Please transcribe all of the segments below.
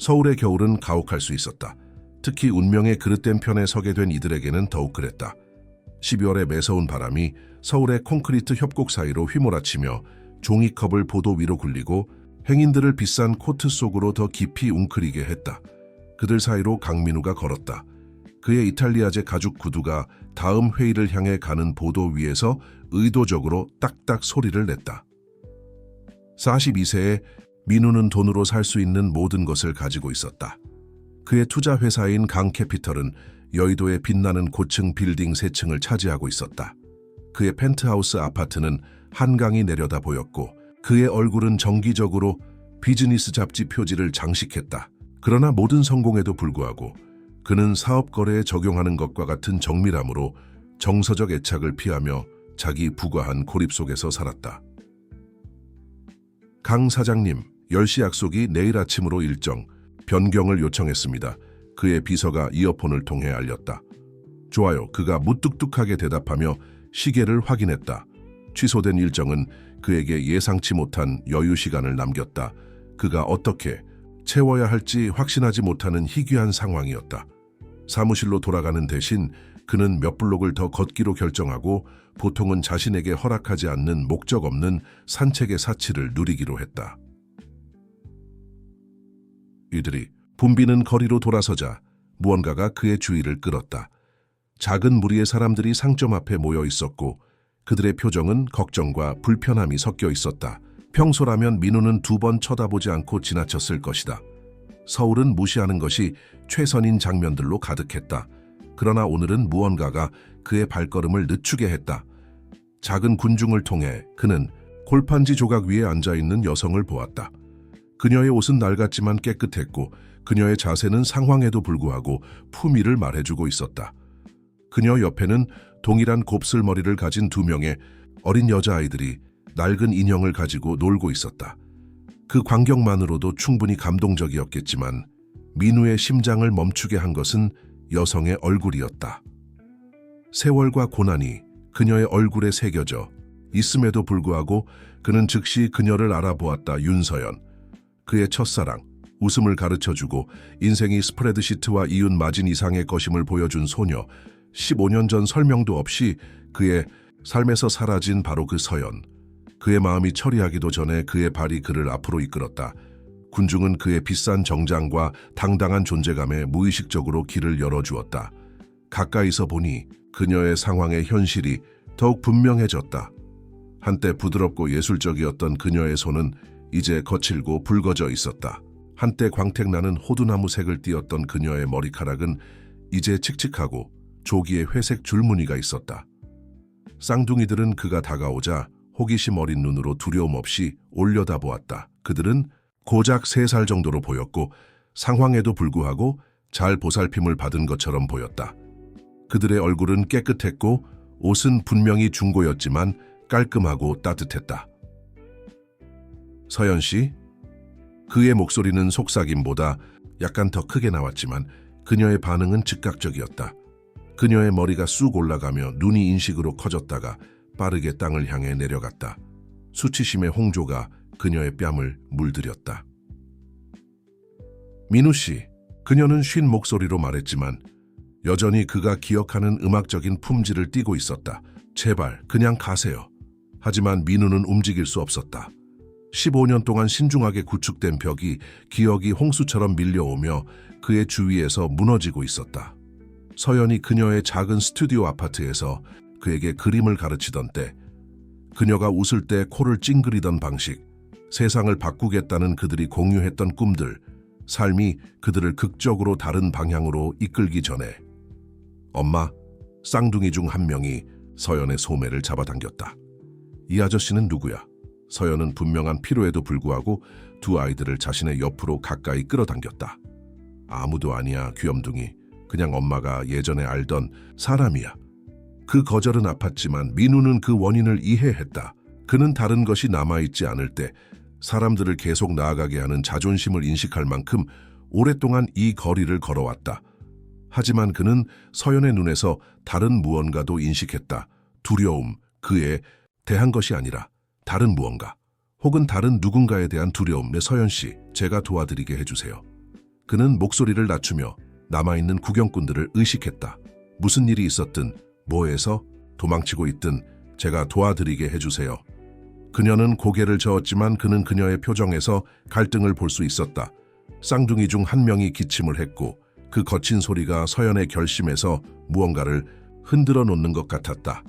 서울의 겨울은 가혹할 수 있었다. 특히 운명의 그릇된 편에 서게 된 이들에게는 더욱 그랬다. 12월의 매서운 바람이 서울의 콘크리트 협곡 사이로 휘몰아치며 종이컵을 보도 위로 굴리고 행인들을 비싼 코트 속으로 더 깊이 웅크리게 했다. 그들 사이로 강민우가 걸었다. 그의 이탈리아제 가죽 구두가 다음 회의를 향해 가는 보도 위에서 의도적으로 딱딱 소리를 냈다. 42세에 민우는 돈으로 살 수 있는 모든 것을 가지고 있었다. 그의 투자 회사인 강캐피털은 여의도의 빛나는 고층 빌딩 3층을 차지하고 있었다. 그의 펜트하우스 아파트는 한강이 내려다 보였고 그의 얼굴은 정기적으로 비즈니스 잡지 표지를 장식했다. 그러나 모든 성공에도 불구하고 그는 사업 거래에 적용하는 것과 같은 정밀함으로 정서적 애착을 피하며 자기 부과한 고립 속에서 살았다. 강 사장님, 10시 약속이 내일 아침으로 일정 변경을 요청했습니다. 그의 비서가 이어폰을 통해 알렸다. 좋아요. 그가 무뚝뚝하게 대답하며 시계를 확인했다. 취소된 일정은 그에게 예상치 못한 여유 시간을 남겼다. 그가 어떻게 채워야 할지 확신하지 못하는 희귀한 상황이었다. 사무실로 돌아가는 대신 그는 몇 블록을 더 걷기로 결정하고 보통은 자신에게 허락하지 않는 목적 없는 산책의 사치를 누리기로 했다. 이들이 붐비는 거리로 돌아서자 무언가가 그의 주의를 끌었다. 작은 무리의 사람들이 상점 앞에 모여 있었고 그들의 표정은 걱정과 불편함이 섞여 있었다. 평소라면 민우는 2번 쳐다보지 않고 지나쳤을 것이다. 서울은 무시하는 것이 최선인 장면들로 가득했다. 그러나 오늘은 무언가가 그의 발걸음을 늦추게 했다. 작은 군중을 통해 그는 골판지 조각 위에 앉아있는 여성을 보았다. 그녀의 옷은 낡았지만 깨끗했고 그녀의 자세는 상황에도 불구하고 품위를 말해주고 있었다. 그녀 옆에는 동일한 곱슬머리를 가진 2명의 어린 여자아이들이 낡은 인형을 가지고 놀고 있었다. 그 광경만으로도 충분히 감동적이었겠지만 민우의 심장을 멈추게 한 것은 여성의 얼굴이었다. 세월과 고난이 그녀의 얼굴에 새겨져 있음에도 불구하고 그는 즉시 그녀를 알아보았다. 윤서연. 그의 첫사랑, 웃음을 가르쳐주고 인생이 스프레드시트와 이윤 마진 이상의 것임을 보여준 소녀. 15년 전 설명도 없이 그의 삶에서 사라진 바로 그 서연. 그의 마음이 처리하기도 전에 그의 발이 그를 앞으로 이끌었다. 군중은 그의 비싼 정장과 당당한 존재감에 무의식적으로 길을 열어주었다. 가까이서 보니 그녀의 상황의 현실이 더욱 분명해졌다. 한때 부드럽고 예술적이었던 그녀의 손은 이제 거칠고 붉어져 있었다. 한때 광택나는 호두나무 색을 띠었던 그녀의 머리카락은 이제 칙칙하고 조기에 회색 줄무늬가 있었다. 쌍둥이들은 그가 다가오자 호기심 어린 눈으로 두려움 없이 올려다보았다. 그들은 고작 3살 정도로 보였고 상황에도 불구하고 잘 보살핌을 받은 것처럼 보였다. 그들의 얼굴은 깨끗했고 옷은 분명히 중고였지만 깔끔하고 따뜻했다. 서연 씨? 그의 목소리는 속삭임보다 약간 더 크게 나왔지만 그녀의 반응은 즉각적이었다. 그녀의 머리가 쑥 올라가며 눈이 인식으로 커졌다가 빠르게 땅을 향해 내려갔다. 수치심의 홍조가 그녀의 뺨을 물들였다. 민우 씨, 그녀는 쉰 목소리로 말했지만 여전히 그가 기억하는 음악적인 품질을 띠고 있었다. 제발 그냥 가세요. 하지만 민우는 움직일 수 없었다. 15년 동안 신중하게 구축된 벽이 기억이 홍수처럼 밀려오며 그의 주위에서 무너지고 있었다. 서연이 그녀의 작은 스튜디오 아파트에서 그에게 그림을 가르치던 때, 그녀가 웃을 때 코를 찡그리던 방식, 세상을 바꾸겠다는 그들이 공유했던 꿈들, 삶이 그들을 극적으로 다른 방향으로 이끌기 전에 엄마, 쌍둥이 중 한 명이 서연의 소매를 잡아당겼다. 이 아저씨는 누구야? 서연은 분명한 피로에도 불구하고 2 아이들을 자신의 옆으로 가까이 끌어당겼다. 아무도 아니야, 귀염둥이. 그냥 엄마가 예전에 알던 사람이야. 그 거절은 아팠지만 민우는 그 원인을 이해했다. 그는 다른 것이 남아있지 않을 때 사람들을 계속 나아가게 하는 자존심을 인식할 만큼 오랫동안 이 거리를 걸어왔다. 하지만 그는 서연의 눈에서 다른 무언가도 인식했다. 두려움, 그에 대한 것이 아니라 다른 무언가, 혹은 다른 누군가에 대한 두려움. 네, 서연 씨, 제가 도와드리게 해주세요. 그는 목소리를 낮추며 남아있는 구경꾼들을 의식했다. 무슨 일이 있었든 뭐해서 도망치고 있든 제가 도와드리게 해주세요. 그녀는 고개를 저었지만 그는 그녀의 표정에서 갈등을 볼 수 있었다. 쌍둥이 중 한 명이 기침을 했고 그 거친 소리가 서연의 결심에서 무언가를 흔들어 놓는 것 같았다.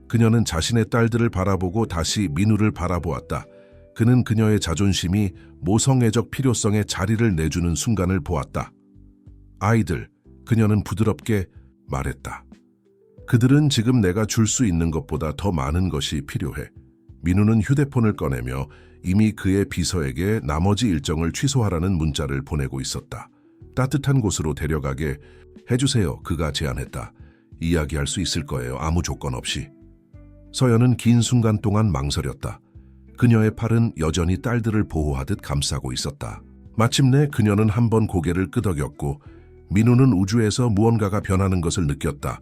그녀는 자신의 딸들을 바라보고 다시 민우를 바라보았다. 그는 그녀의 자존심이 모성애적 필요성에 자리를 내주는 순간을 보았다. 아이들, 그녀는 부드럽게 말했다. 그들은 지금 내가 줄 수 있는 것보다 더 많은 것이 필요해. 민우는 휴대폰을 꺼내며 이미 그의 비서에게 나머지 일정을 취소하라는 문자를 보내고 있었다. 따뜻한 곳으로 데려가게 해주세요. 그가 제안했다. 이야기할 수 있을 거예요. 아무 조건 없이. 서연은 긴 순간 동안 망설였다. 그녀의 팔은 여전히 딸들을 보호하듯 감싸고 있었다. 마침내 그녀는 한번 고개를 끄덕였고 민우는 우주에서 무언가가 변하는 것을 느꼈다.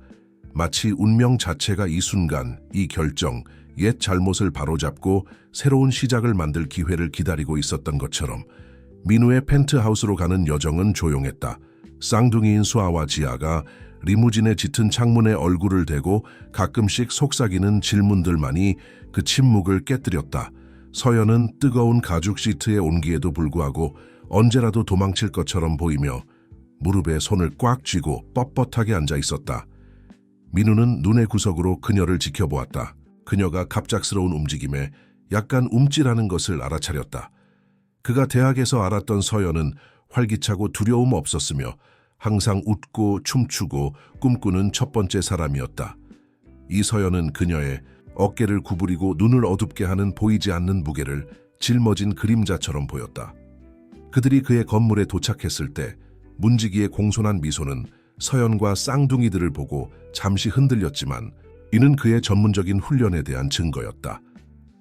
마치 운명 자체가 이 순간, 이 결정, 옛 잘못을 바로잡고 새로운 시작을 만들 기회를 기다리고 있었던 것처럼. 민우의 펜트하우스로 가는 여정은 조용했다. 쌍둥이인 수아와 지아가 리무진의 짙은 창문에 얼굴을 대고 가끔씩 속삭이는 질문들만이 그 침묵을 깨뜨렸다. 서연은 뜨거운 가죽 시트의 온기에도 불구하고 언제라도 도망칠 것처럼 보이며 무릎에 손을 꽉 쥐고 뻣뻣하게 앉아 있었다. 민우는 눈의 구석으로 그녀를 지켜보았다. 그녀가 갑작스러운 움직임에 약간 움찔하는 것을 알아차렸다. 그가 대학에서 알았던 서연은 활기차고 두려움 없었으며 항상 웃고 춤추고 꿈꾸는 첫 번째 사람이었다. 이 서연은 그녀의 어깨를 구부리고 눈을 어둡게 하는 보이지 않는 무게를 짊어진 그림자처럼 보였다. 그들이 그의 건물에 도착했을 때 문지기의 공손한 미소는 서연과 쌍둥이들을 보고 잠시 흔들렸지만 이는 그의 전문적인 훈련에 대한 증거였다.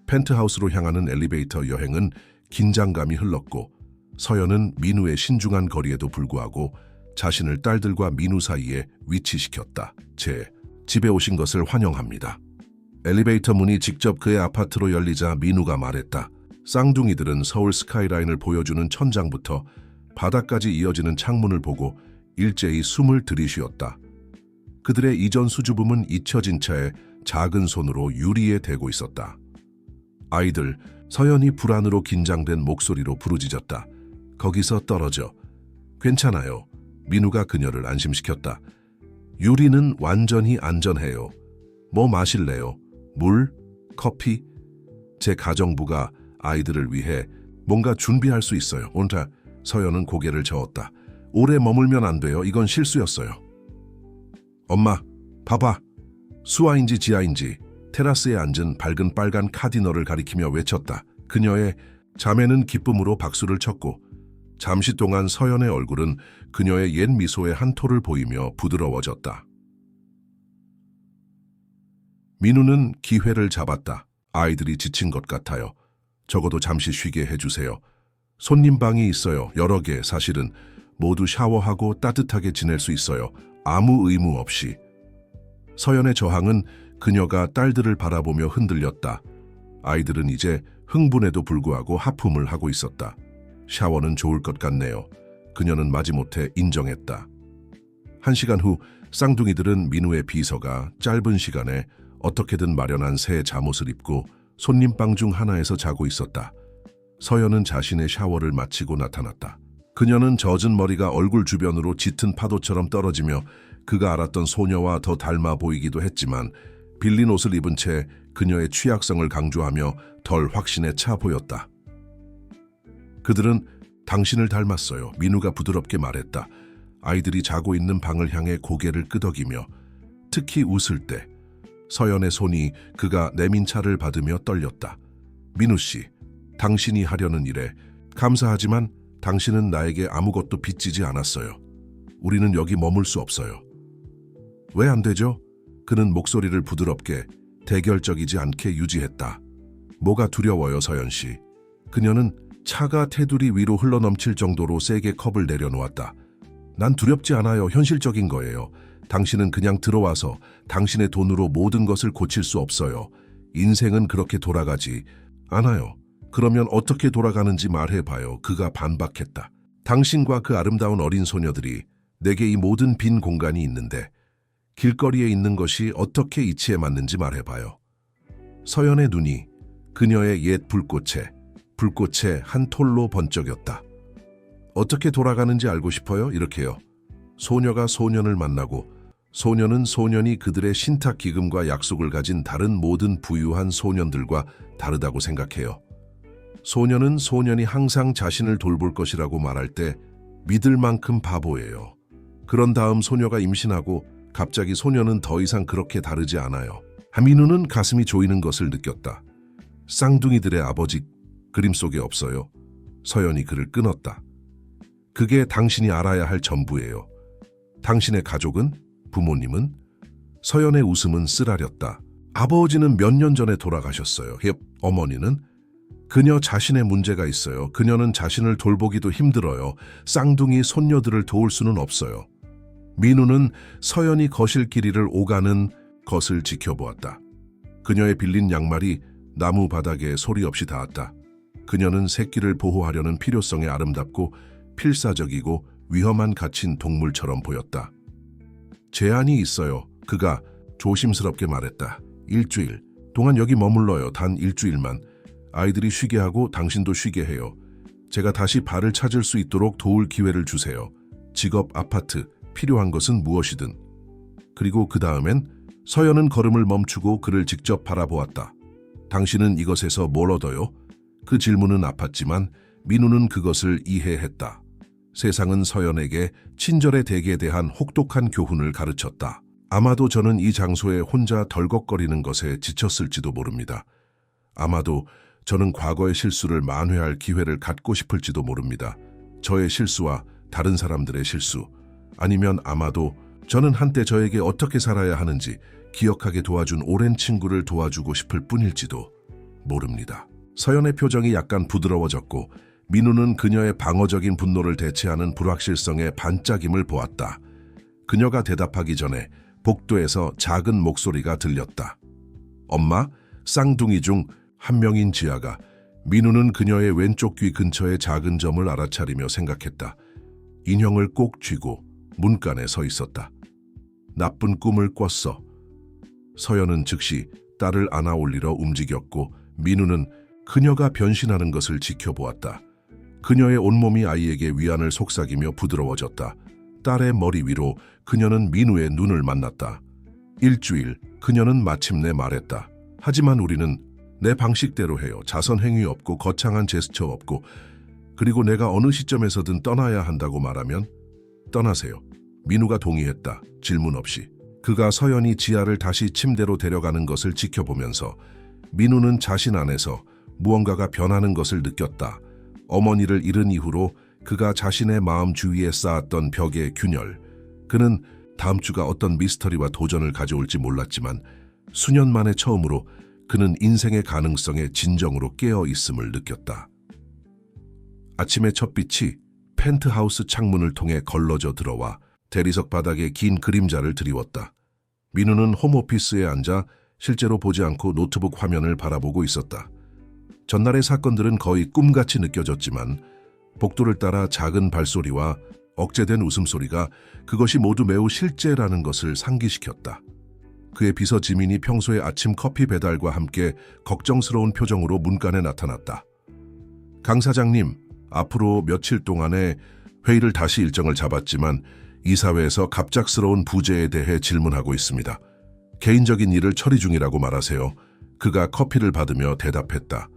펜트하우스로 향하는 엘리베이터 여행은 긴장감이 흘렀고 서연은 민우의 신중한 거리에도 불구하고 자신을 딸들과 민우 사이에 위치시켰다. 제 집에 오신 것을 환영합니다. 엘리베이터 문이 직접 그의 아파트로 열리자 민우가 말했다. 쌍둥이들은 서울 스카이라인을 보여주는 천장부터 바닥까지 이어지는 창문을 보고 일제히 숨을 들이쉬었다. 그들의 이전 수줍음은 잊혀진 채 작은 손으로 유리에 대고 있었다. 아이들, 서연이 불안으로 긴장된 목소리로 부르짖었다. 거기서 떨어져. 괜찮아요. 민우가 그녀를 안심시켰다. 유리는 완전히 안전해요. 뭐 마실래요? 물? 커피? 제 가정부가 아이들을 위해 뭔가 준비할 수 있어요. 온타. 서연은 고개를 저었다. 오래 머물면 안 돼요. 이건 실수였어요. 엄마, 봐봐. 수아인지 지아인지 테라스에 앉은 밝은 빨간 카디널을 가리키며 외쳤다. 그녀의 자매는 기쁨으로 박수를 쳤고 잠시 동안 서연의 얼굴은 그녀의 옛 미소의 한 톨을 보이며 부드러워졌다. 민우는 기회를 잡았다. 아이들이 지친 것 같아요. 적어도 잠시 쉬게 해주세요. 손님방이 있어요. 여러 개. 사실은 모두 샤워하고 따뜻하게 지낼 수 있어요. 아무 의무 없이. 서연의 저항은 그녀가 딸들을 바라보며 흔들렸다. 아이들은 이제 흥분에도 불구하고 하품을 하고 있었다. 샤워는 좋을 것 같네요. 그녀는 마지못해 인정했다. 1시간 후 쌍둥이들은 민우의 비서가 짧은 시간에 어떻게든 마련한 새 잠옷을 입고 손님방 중 하나에서 자고 있었다. 서연은 자신의 샤워를 마치고 나타났다. 그녀는 젖은 머리가 얼굴 주변으로 짙은 파도처럼 떨어지며 그가 알았던 소녀와 더 닮아 보이기도 했지만 빌린 옷을 입은 채 그녀의 취약성을 강조하며 덜 확신에 차 보였다. 그들은 당신을 닮았어요. 민우가 부드럽게 말했다. 아이들이 자고 있는 방을 향해 고개를 끄덕이며 특히 웃을 때 서연의 손이 그가 내민 차를 받으며 떨렸다. 민우 씨, 당신이 하려는 일에 감사하지만 당신은 나에게 아무것도 빚지지 않았어요. 우리는 여기 머물 수 없어요. 왜 안 되죠? 그는 목소리를 부드럽게 대결적이지 않게 유지했다. 뭐가 두려워요, 서연 씨? 그녀는 차가 테두리 위로 흘러넘칠 정도로 세게 컵을 내려놓았다. 난 두렵지 않아요. 현실적인 거예요. 당신은 그냥 들어와서 당신의 돈으로 모든 것을 고칠 수 없어요. 인생은 그렇게 돌아가지 않아요. 그러면 어떻게 돌아가는지 말해봐요. 그가 반박했다. 당신과 그 아름다운 어린 소녀들이 내게 이 모든 빈 공간이 있는데 길거리에 있는 것이 어떻게 이치에 맞는지 말해봐요. 서연의 눈이 그녀의 옛 불꽃에 한 톨로 번쩍였다. 어떻게 돌아가는지 알고 싶어요? 이렇게요. 소녀가 소년을 만나고 소년은 소년이 그들의 신탁 기금과 약속을 가진 다른 모든 부유한 소년들과 다르다고 생각해요. 소년은 소년이 항상 자신을 돌볼 것이라고 말할 때 믿을 만큼 바보예요. 그런 다음 소녀가 임신하고 갑자기 소년은 더 이상 그렇게 다르지 않아요. 민우는 가슴이 조이는 것을 느꼈다. 쌍둥이들의 아버지 그림 속에 없어요. 서연이 그를 끊었다. 그게 당신이 알아야 할 전부예요. 당신의 가족은? 부모님은? 서연의 웃음은 쓰라렸다. 아버지는 몇 년 전에 돌아가셨어요. 어머니는? 그녀 자신의 문제가 있어요. 그녀는 자신을 돌보기도 힘들어요. 쌍둥이 손녀들을 도울 수는 없어요. 민우는 서연이 거실 길이를 오가는 것을 지켜보았다. 그녀의 빌린 양말이 나무 바닥에 소리 없이 닿았다. 그녀는 새끼를 보호하려는 필요성에 아름답고 필사적이고 위험한 갇힌 동물처럼 보였다. 제한이 있어요. 그가 조심스럽게 말했다. 일주일 동안 여기 머물러요. 단 일주일만. 아이들이 쉬게 하고 당신도 쉬게 해요. 제가 다시 발을 찾을 수 있도록 도울 기회를 주세요. 직업, 아파트, 필요한 것은 무엇이든. 그리고 그 다음엔 서연은 걸음을 멈추고 그를 직접 바라보았다. 당신은 이것에서 뭘 얻어요? 그 질문은 아팠지만 민우는 그것을 이해했다. 세상은 서연에게 친절의 덕에 대한 혹독한 교훈을 가르쳤다. 아마도 저는 이 장소에 혼자 덜컥거리는 것에 지쳤을지도 모릅니다. 아마도 저는 과거의 실수를 만회할 기회를 갖고 싶을지도 모릅니다. 저의 실수와 다른 사람들의 실수, 아니면 아마도 저는 한때 저에게 어떻게 살아야 하는지 기억하게 도와준 오랜 친구를 도와주고 싶을 뿐일지도 모릅니다. 서연의 표정이 약간 부드러워졌고 민우는 그녀의 방어적인 분노를 대체하는 불확실성의 반짝임을 보았다. 그녀가 대답하기 전에 복도에서 작은 목소리가 들렸다. 엄마, 쌍둥이 중 한 명인 지아가. 민우는 그녀의 왼쪽 귀 근처의 작은 점을 알아차리며 생각했다. 인형을 꼭 쥐고 문간에 서 있었다. 나쁜 꿈을 꿨어. 서연은 즉시 딸을 안아 올리러 움직였고 민우는 그녀가 변신하는 것을 지켜보았다. 그녀의 온몸이 아이에게 위안을 속삭이며 부드러워졌다. 딸의 머리 위로 그녀는 민우의 눈을 만났다. 일주일, 그녀는 마침내 말했다. 하지만 우리는 내 방식대로 해요. 자선행위 없고 거창한 제스처 없고, 그리고 내가 어느 시점에서든 떠나야 한다고 말하면 떠나세요. 민우가 동의했다. 질문 없이. 그가 서연이 지아를 다시 침대로 데려가는 것을 지켜보면서 민우는 자신 안에서 무언가가 변하는 것을 느꼈다. 어머니를 잃은 이후로 그가 자신의 마음 주위에 쌓았던 벽의 균열. 그는 다음 주가 어떤 미스터리와 도전을 가져올지 몰랐지만 수년 만에 처음으로 그는 인생의 가능성에 진정으로 깨어 있음을 느꼈다. 아침의 첫빛이 펜트하우스 창문을 통해 걸러져 들어와 대리석 바닥에 긴 그림자를 드리웠다. 민우는 홈오피스에 앉아 실제로 보지 않고 노트북 화면을 바라보고 있었다. 전날의 사건들은 거의 꿈같이 느껴졌지만 복도를 따라 작은 발소리와 억제된 웃음소리가 그것이 모두 매우 실제라는 것을 상기시켰다. 그의 비서 지민이 평소의 아침 커피 배달과 함께 걱정스러운 표정으로 문간에 나타났다. 강 사장님, 앞으로 며칠 동안에 회의를 다시 일정을 잡았지만 이사회에서 갑작스러운 부재에 대해 질문하고 있습니다. 개인적인 일을 처리 중이라고 말하세요. 그가 커피를 받으며 대답했다.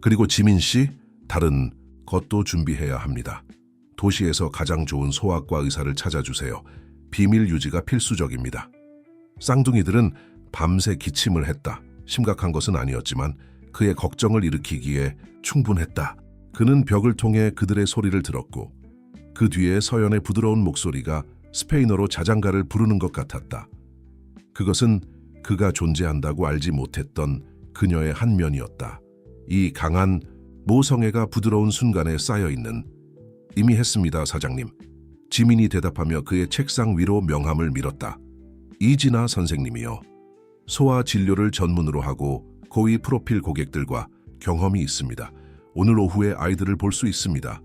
그리고 지민 씨, 다른 것도 준비해야 합니다. 도시에서 가장 좋은 소아과 의사를 찾아주세요. 비밀 유지가 필수적입니다. 쌍둥이들은 밤새 기침을 했다. 심각한 것은 아니었지만 그의 걱정을 일으키기에 충분했다. 그는 벽을 통해 그들의 소리를 들었고 그 뒤에 서연의 부드러운 목소리가 스페인어로 자장가를 부르는 것 같았다. 그것은 그가 존재한다고 알지 못했던 그녀의 한 면이었다. 이 강한 모성애가 부드러운 순간에 쌓여있는. 이미 했습니다, 사장님. 지민이 대답하며 그의 책상 위로 명함을 밀었다. 이진아 선생님이요. 소아 진료를 전문으로 하고 고위 프로필 고객들과 경험이 있습니다. 오늘 오후에 아이들을 볼 수 있습니다.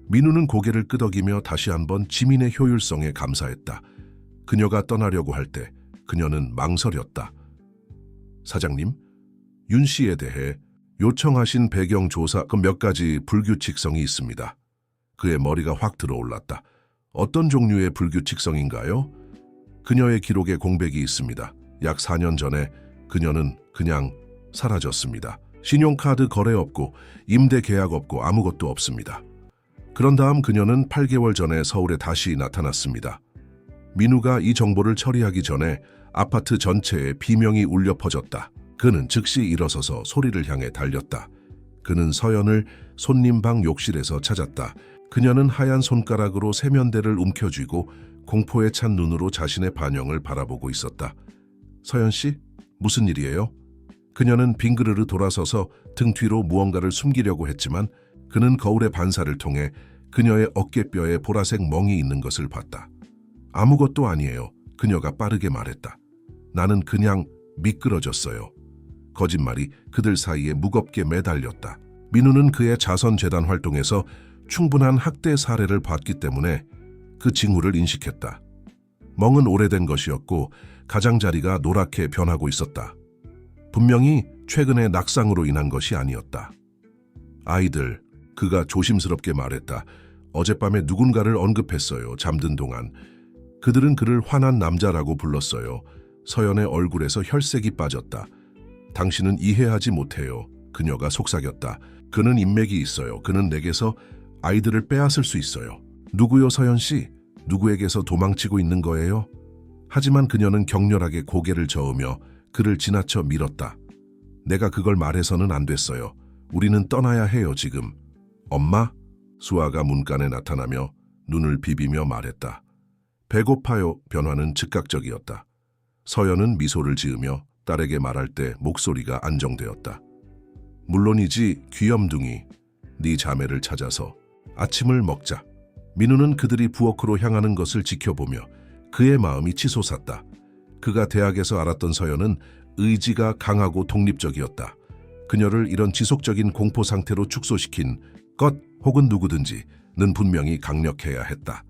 민우는 고개를 끄덕이며 다시 한번 지민의 효율성에 감사했다. 그녀가 떠나려고 할 때 그녀는 망설였다. 사장님, 윤 씨에 대해 요청하신 배경 조사 몇 가지 불규칙성이 있습니다. 그의 머리가 확 들어올랐다. 어떤 종류의 불규칙성인가요? 그녀의 기록에 공백이 있습니다. 약 4년 전에 그녀는 그냥 사라졌습니다. 신용카드 거래 없고 임대 계약 없고 아무것도 없습니다. 그런 다음 그녀는 8개월 전에 서울에 다시 나타났습니다. 민우가 이 정보를 처리하기 전에 아파트 전체에 비명이 울려 퍼졌다. 그는 즉시 일어서서 소리를 향해 달렸다. 그는 서연을 손님 방 욕실에서 찾았다. 그녀는 하얀 손가락으로 세면대를 움켜쥐고 공포에 찬 눈으로 자신의 반영을 바라보고 있었다. 서연 씨, 무슨 일이에요? 그녀는 빙그르르 돌아서서 등 뒤로 무언가를 숨기려고 했지만 그는 거울의 반사를 통해 그녀의 어깨뼈에 보라색 멍이 있는 것을 봤다. 아무것도 아니에요. 그녀가 빠르게 말했다. 나는 그냥 미끄러졌어요. 거짓말이 그들 사이에 무겁게 매달렸다. 민우는 그의 자선재단 활동에서 충분한 학대 사례를 봤기 때문에 그 징후를 인식했다. 멍은 오래된 것이었고 가장자리가 노랗게 변하고 있었다. 분명히 최근의 낙상으로 인한 것이 아니었다. 아이들, 그가 조심스럽게 말했다. 어젯밤에 누군가를 언급했어요. 잠든 동안. 그들은 그를 화난 남자라고 불렀어요. 서연의 얼굴에서 혈색이 빠졌다. 당신은 이해하지 못해요. 그녀가 속삭였다. 그는 인맥이 있어요. 그는 내게서 아이들을 빼앗을 수 있어요. 누구요, 서연 씨? 누구에게서 도망치고 있는 거예요? 하지만 그녀는 격렬하게 고개를 저으며 그를 지나쳐 밀었다. 내가 그걸 말해서는 안 됐어요. 우리는 떠나야 해요, 지금. 엄마? 수아가 문간에 나타나며 눈을 비비며 말했다. 배고파요. 변화는 즉각적이었다. 서연은 미소를 지으며 딸에게 말할 때 목소리가 안정되었다. 물론이지, 귀염둥이. 네 자매를 찾아서 아침을 먹자. 민우는 그들이 부엌으로 향하는 것을 지켜보며 그의 마음이 치솟았다. 그가 대학에서 알았던 서연은 의지가 강하고 독립적이었다. 그녀를 이런 지속적인 공포 상태로 축소시킨 것 혹은 누구든지는 분명히 강력해야 했다.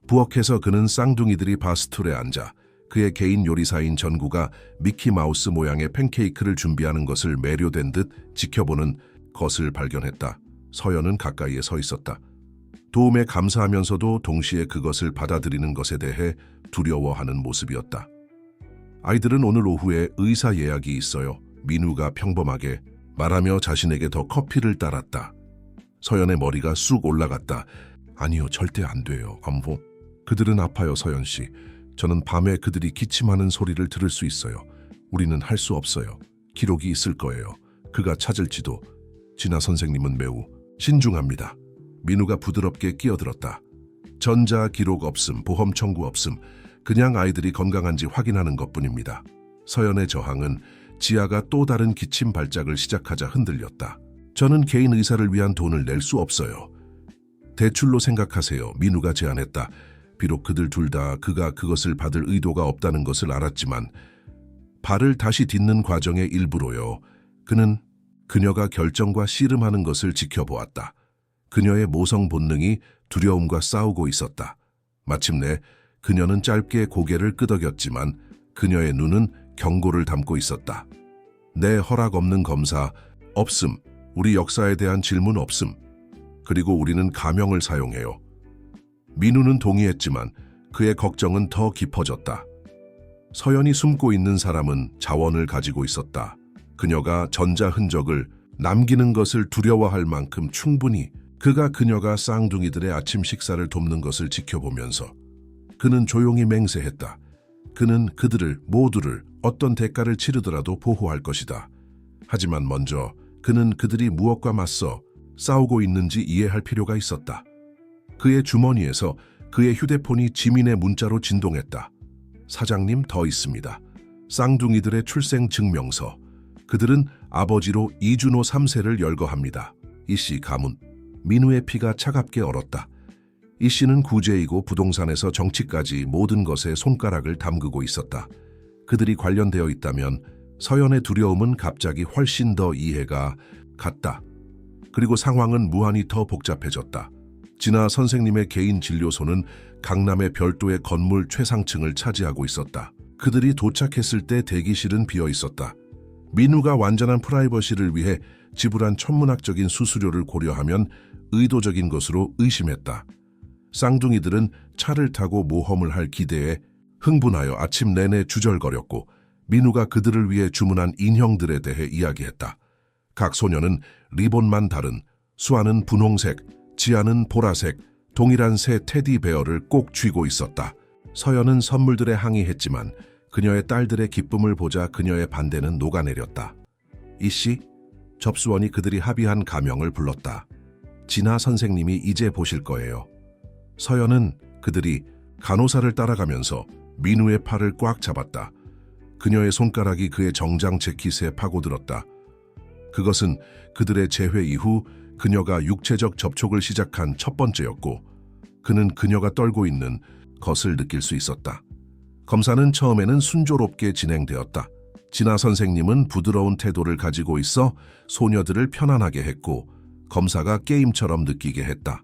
부엌에서 그는 쌍둥이들이 바스툴에 앉아 그의 개인 요리사인 전구가 미키마우스 모양의 팬케이크를 준비하는 것을 매료된 듯 지켜보는 것을 발견했다. 서연은 가까이에 서 있었다. 도움에 감사하면서도 동시에 그것을 받아들이는 것에 대해 두려워하는 모습이었다. 아이들은 오늘 오후에 의사 예약이 있어요. 민우가 평범하게 말하며 자신에게 더 커피를 따랐다. 서연의 머리가 쑥 올라갔다. 아니요, 절대 안 돼요. 암호. 그들은 아파요, 서연 씨. 저는 밤에 그들이 기침하는 소리를 들을 수 있어요. 우리는 할 수 없어요. 기록이 있을 거예요. 그가 찾을지도. 진아 선생님은 매우 신중합니다. 민우가 부드럽게 끼어들었다. 전자 기록 없음, 보험 청구 없음, 그냥 아이들이 건강한지 확인하는 것뿐입니다. 서연의 저항은 지아가 또 다른 기침 발작을 시작하자 흔들렸다. 저는 개인 의사를 위한 돈을 낼 수 없어요. 대출로 생각하세요. 민우가 제안했다. 비록 그들 둘 다 그가 그것을 받을 의도가 없다는 것을 알았지만 발을 다시 딛는 과정의 일부로요. 그는 그녀가 결정과 씨름하는 것을 지켜보았다. 그녀의 모성 본능이 두려움과 싸우고 있었다. 마침내 그녀는 짧게 고개를 끄덕였지만 그녀의 눈은 경고를 담고 있었다. 내 허락 없는 검사 없음. 우리 역사에 대한 질문 없음. 그리고 우리는 가명을 사용해요. 민우는 동의했지만 그의 걱정은 더 깊어졌다. 서연이 숨고 있는 사람은 자원을 가지고 있었다. 그녀가 전자 흔적을 남기는 것을 두려워할 만큼 충분히 그녀가 쌍둥이들의 아침 식사를 돕는 것을 지켜보면서 그는 조용히 맹세했다. 그는 그들을 모두를 어떤 대가를 치르더라도 보호할 것이다. 하지만 먼저 그는 그들이 무엇과 맞서 싸우고 있는지 이해할 필요가 있었다. 그의 주머니에서 그의 휴대폰이 지민의 문자로 진동했다. 사장님, 더 있습니다. 쌍둥이들의 출생 증명서. 그들은 아버지로 이준호 3세를 열거합니다. 이씨 가문. 민우의 피가 차갑게 얼었다. 이씨는 구제이고 부동산에서 정치까지 모든 것에 손가락을 담그고 있었다. 그들이 관련되어 있다면 서연의 두려움은 갑자기 훨씬 더 이해가 갔다. 그리고 상황은 무한히 더 복잡해졌다. 진아 선생님의 개인 진료소는 강남의 별도의 건물 최상층을 차지하고 있었다. 그들이 도착했을 때 대기실은 비어 있었다. 민우가 완전한 프라이버시를 위해 지불한 천문학적인 수수료를 고려하면 의도적인 것으로 의심했다. 쌍둥이들은 차를 타고 모험을 할 기대에 흥분하여 아침 내내 주절거렸고 민우가 그들을 위해 주문한 인형들에 대해 이야기했다. 각 소녀는 리본만 다른 수아는 분홍색, 지아는 보라색, 동일한 새 테디베어를 꼭 쥐고 있었다. 서연은 선물들에 항의했지만 그녀의 딸들의 기쁨을 보자 그녀의 반대는 녹아내렸다. 이씨, 접수원이 그들이 합의한 가명을 불렀다. 진아 선생님이 이제 보실 거예요. 서연은 그들이 간호사를 따라가면서 민우의 팔을 꽉 잡았다. 그녀의 손가락이 그의 정장 재킷에 파고들었다. 그것은 그들의 재회 이후 그녀가 육체적 접촉을 시작한 첫 번째였고 그는 그녀가 떨고 있는 것을 느낄 수 있었다. 검사는 처음에는 순조롭게 진행되었다. 진아 선생님은 부드러운 태도를 가지고 있어 소녀들을 편안하게 했고 검사가 게임처럼 느끼게 했다.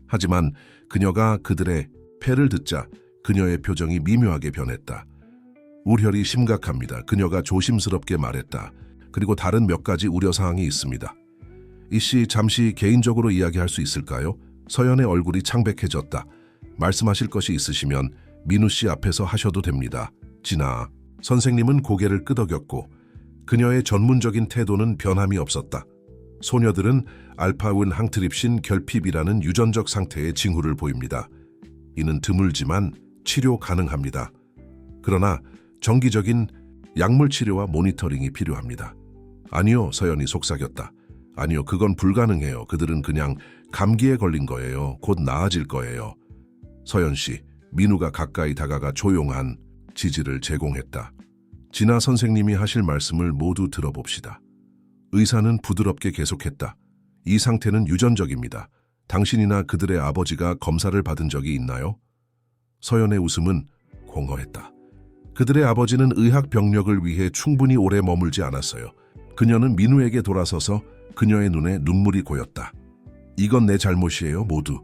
하지만 그녀가 그들의 패를 듣자 그녀의 표정이 미묘하게 변했다. 우열이 심각합니다. 그녀가 조심스럽게 말했다. 그리고 다른 몇 가지 우려사항이 있습니다. 이씨, 잠시 개인적으로 이야기할 수 있을까요? 서연의 얼굴이 창백해졌다. 말씀하실 것이 있으시면 민우 씨 앞에서 하셔도 됩니다. 진아 선생님은 고개를 끄덕였고 그녀의 전문적인 태도는 변함이 없었다. 소녀들은 알파운 항트립신 결핍이라는 유전적 상태의 징후를 보입니다. 이는 드물지만 치료 가능합니다. 그러나 정기적인 약물 치료와 모니터링이 필요합니다. 아니요, 서연이 속삭였다. 아니요, 그건 불가능해요. 그들은 그냥 감기에 걸린 거예요. 곧 나아질 거예요. 서연 씨, 민우가 가까이 다가가 조용한 지지를 제공했다. 진아 선생님이 하실 말씀을 모두 들어봅시다. 의사는 부드럽게 계속했다. 이 상태는 유전적입니다. 당신이나 그들의 아버지가 검사를 받은 적이 있나요? 서연의 웃음은 공허했다. 그들의 아버지는 의학 병력을 위해 충분히 오래 머물지 않았어요. 그녀는 민우에게 돌아서서 그녀의 눈에 눈물이 고였다. 이건 내 잘못이에요, 모두.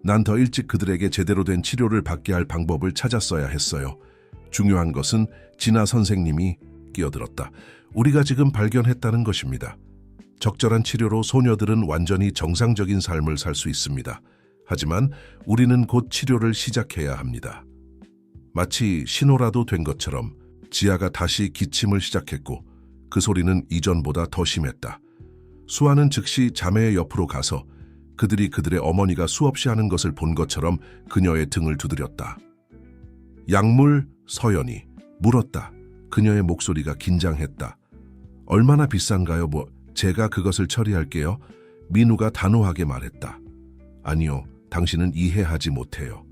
난 더 일찍 그들에게 제대로 된 치료를 받게 할 방법을 찾았어야 했어요. 중요한 것은 진아 선생님이 끼어들었다. 우리가 지금 발견했다는 것입니다. 적절한 치료로 소녀들은 완전히 정상적인 삶을 살 수 있습니다. 하지만 우리는 곧 치료를 시작해야 합니다. 마치 신호라도 된 것처럼 지아가 다시 기침을 시작했고 그 소리는 이전보다 더 심했다. 수아는 즉시 자매의 옆으로 가서 그들이 그들의 어머니가 수없이 하는 것을 본 것처럼 그녀의 등을 두드렸다. 약물, 서연이 물었다. 그녀의 목소리가 긴장했다. 얼마나 비싼가요? 제가 그것을 처리할게요. 민우가 단호하게 말했다. 아니요, 당신은 이해하지 못해요.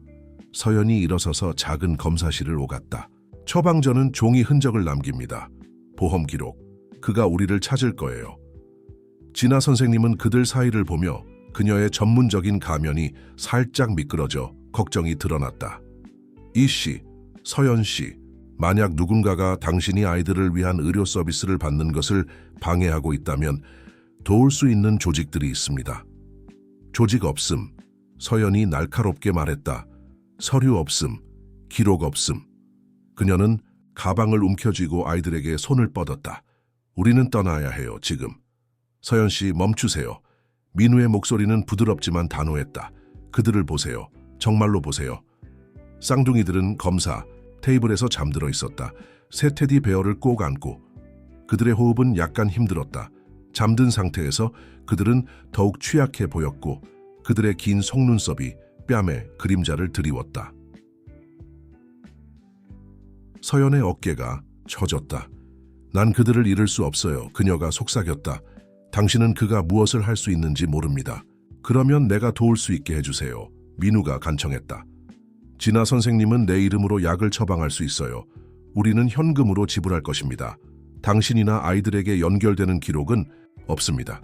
서연이 일어서서 작은 검사실을 오갔다. 처방전은 종이 흔적을 남깁니다. 보험 기록. 그가 우리를 찾을 거예요. 진아 선생님은 그들 사이를 보며 그녀의 전문적인 가면이 살짝 미끄러져 걱정이 드러났다. 이씨, 서연씨, 만약 누군가가 당신이 아이들을 위한 의료 서비스를 받는 것을 방해하고 있다면 도울 수 있는 조직들이 있습니다. 조직 없음, 서연이 날카롭게 말했다. 서류 없음, 기록 없음. 그녀는 가방을 움켜쥐고 아이들에게 손을 뻗었다. 우리는 떠나야 해요, 지금. 서연 씨, 멈추세요. 민우의 목소리는 부드럽지만 단호했다. 그들을 보세요. 정말로 보세요. 쌍둥이들은 검사, 테이블에서 잠들어 있었다. 새 테디 베어를 꼭 안고. 그들의 호흡은 약간 힘들었다. 잠든 상태에서 그들은 더욱 취약해 보였고 그들의 긴 속눈썹이 뺨에 그림자를 드리웠다. 서연의 어깨가 처졌다. 난 그들을 잃을 수 없어요. 그녀가 속삭였다. 당신은 그가 무엇을 할 수 있는지 모릅니다. 그러면 내가 도울 수 있게 해주세요. 민우가 간청했다. 진아 선생님은 내 이름으로 약을 처방할 수 있어요. 우리는 현금으로 지불할 것입니다. 당신이나 아이들에게 연결되는 기록은 없습니다.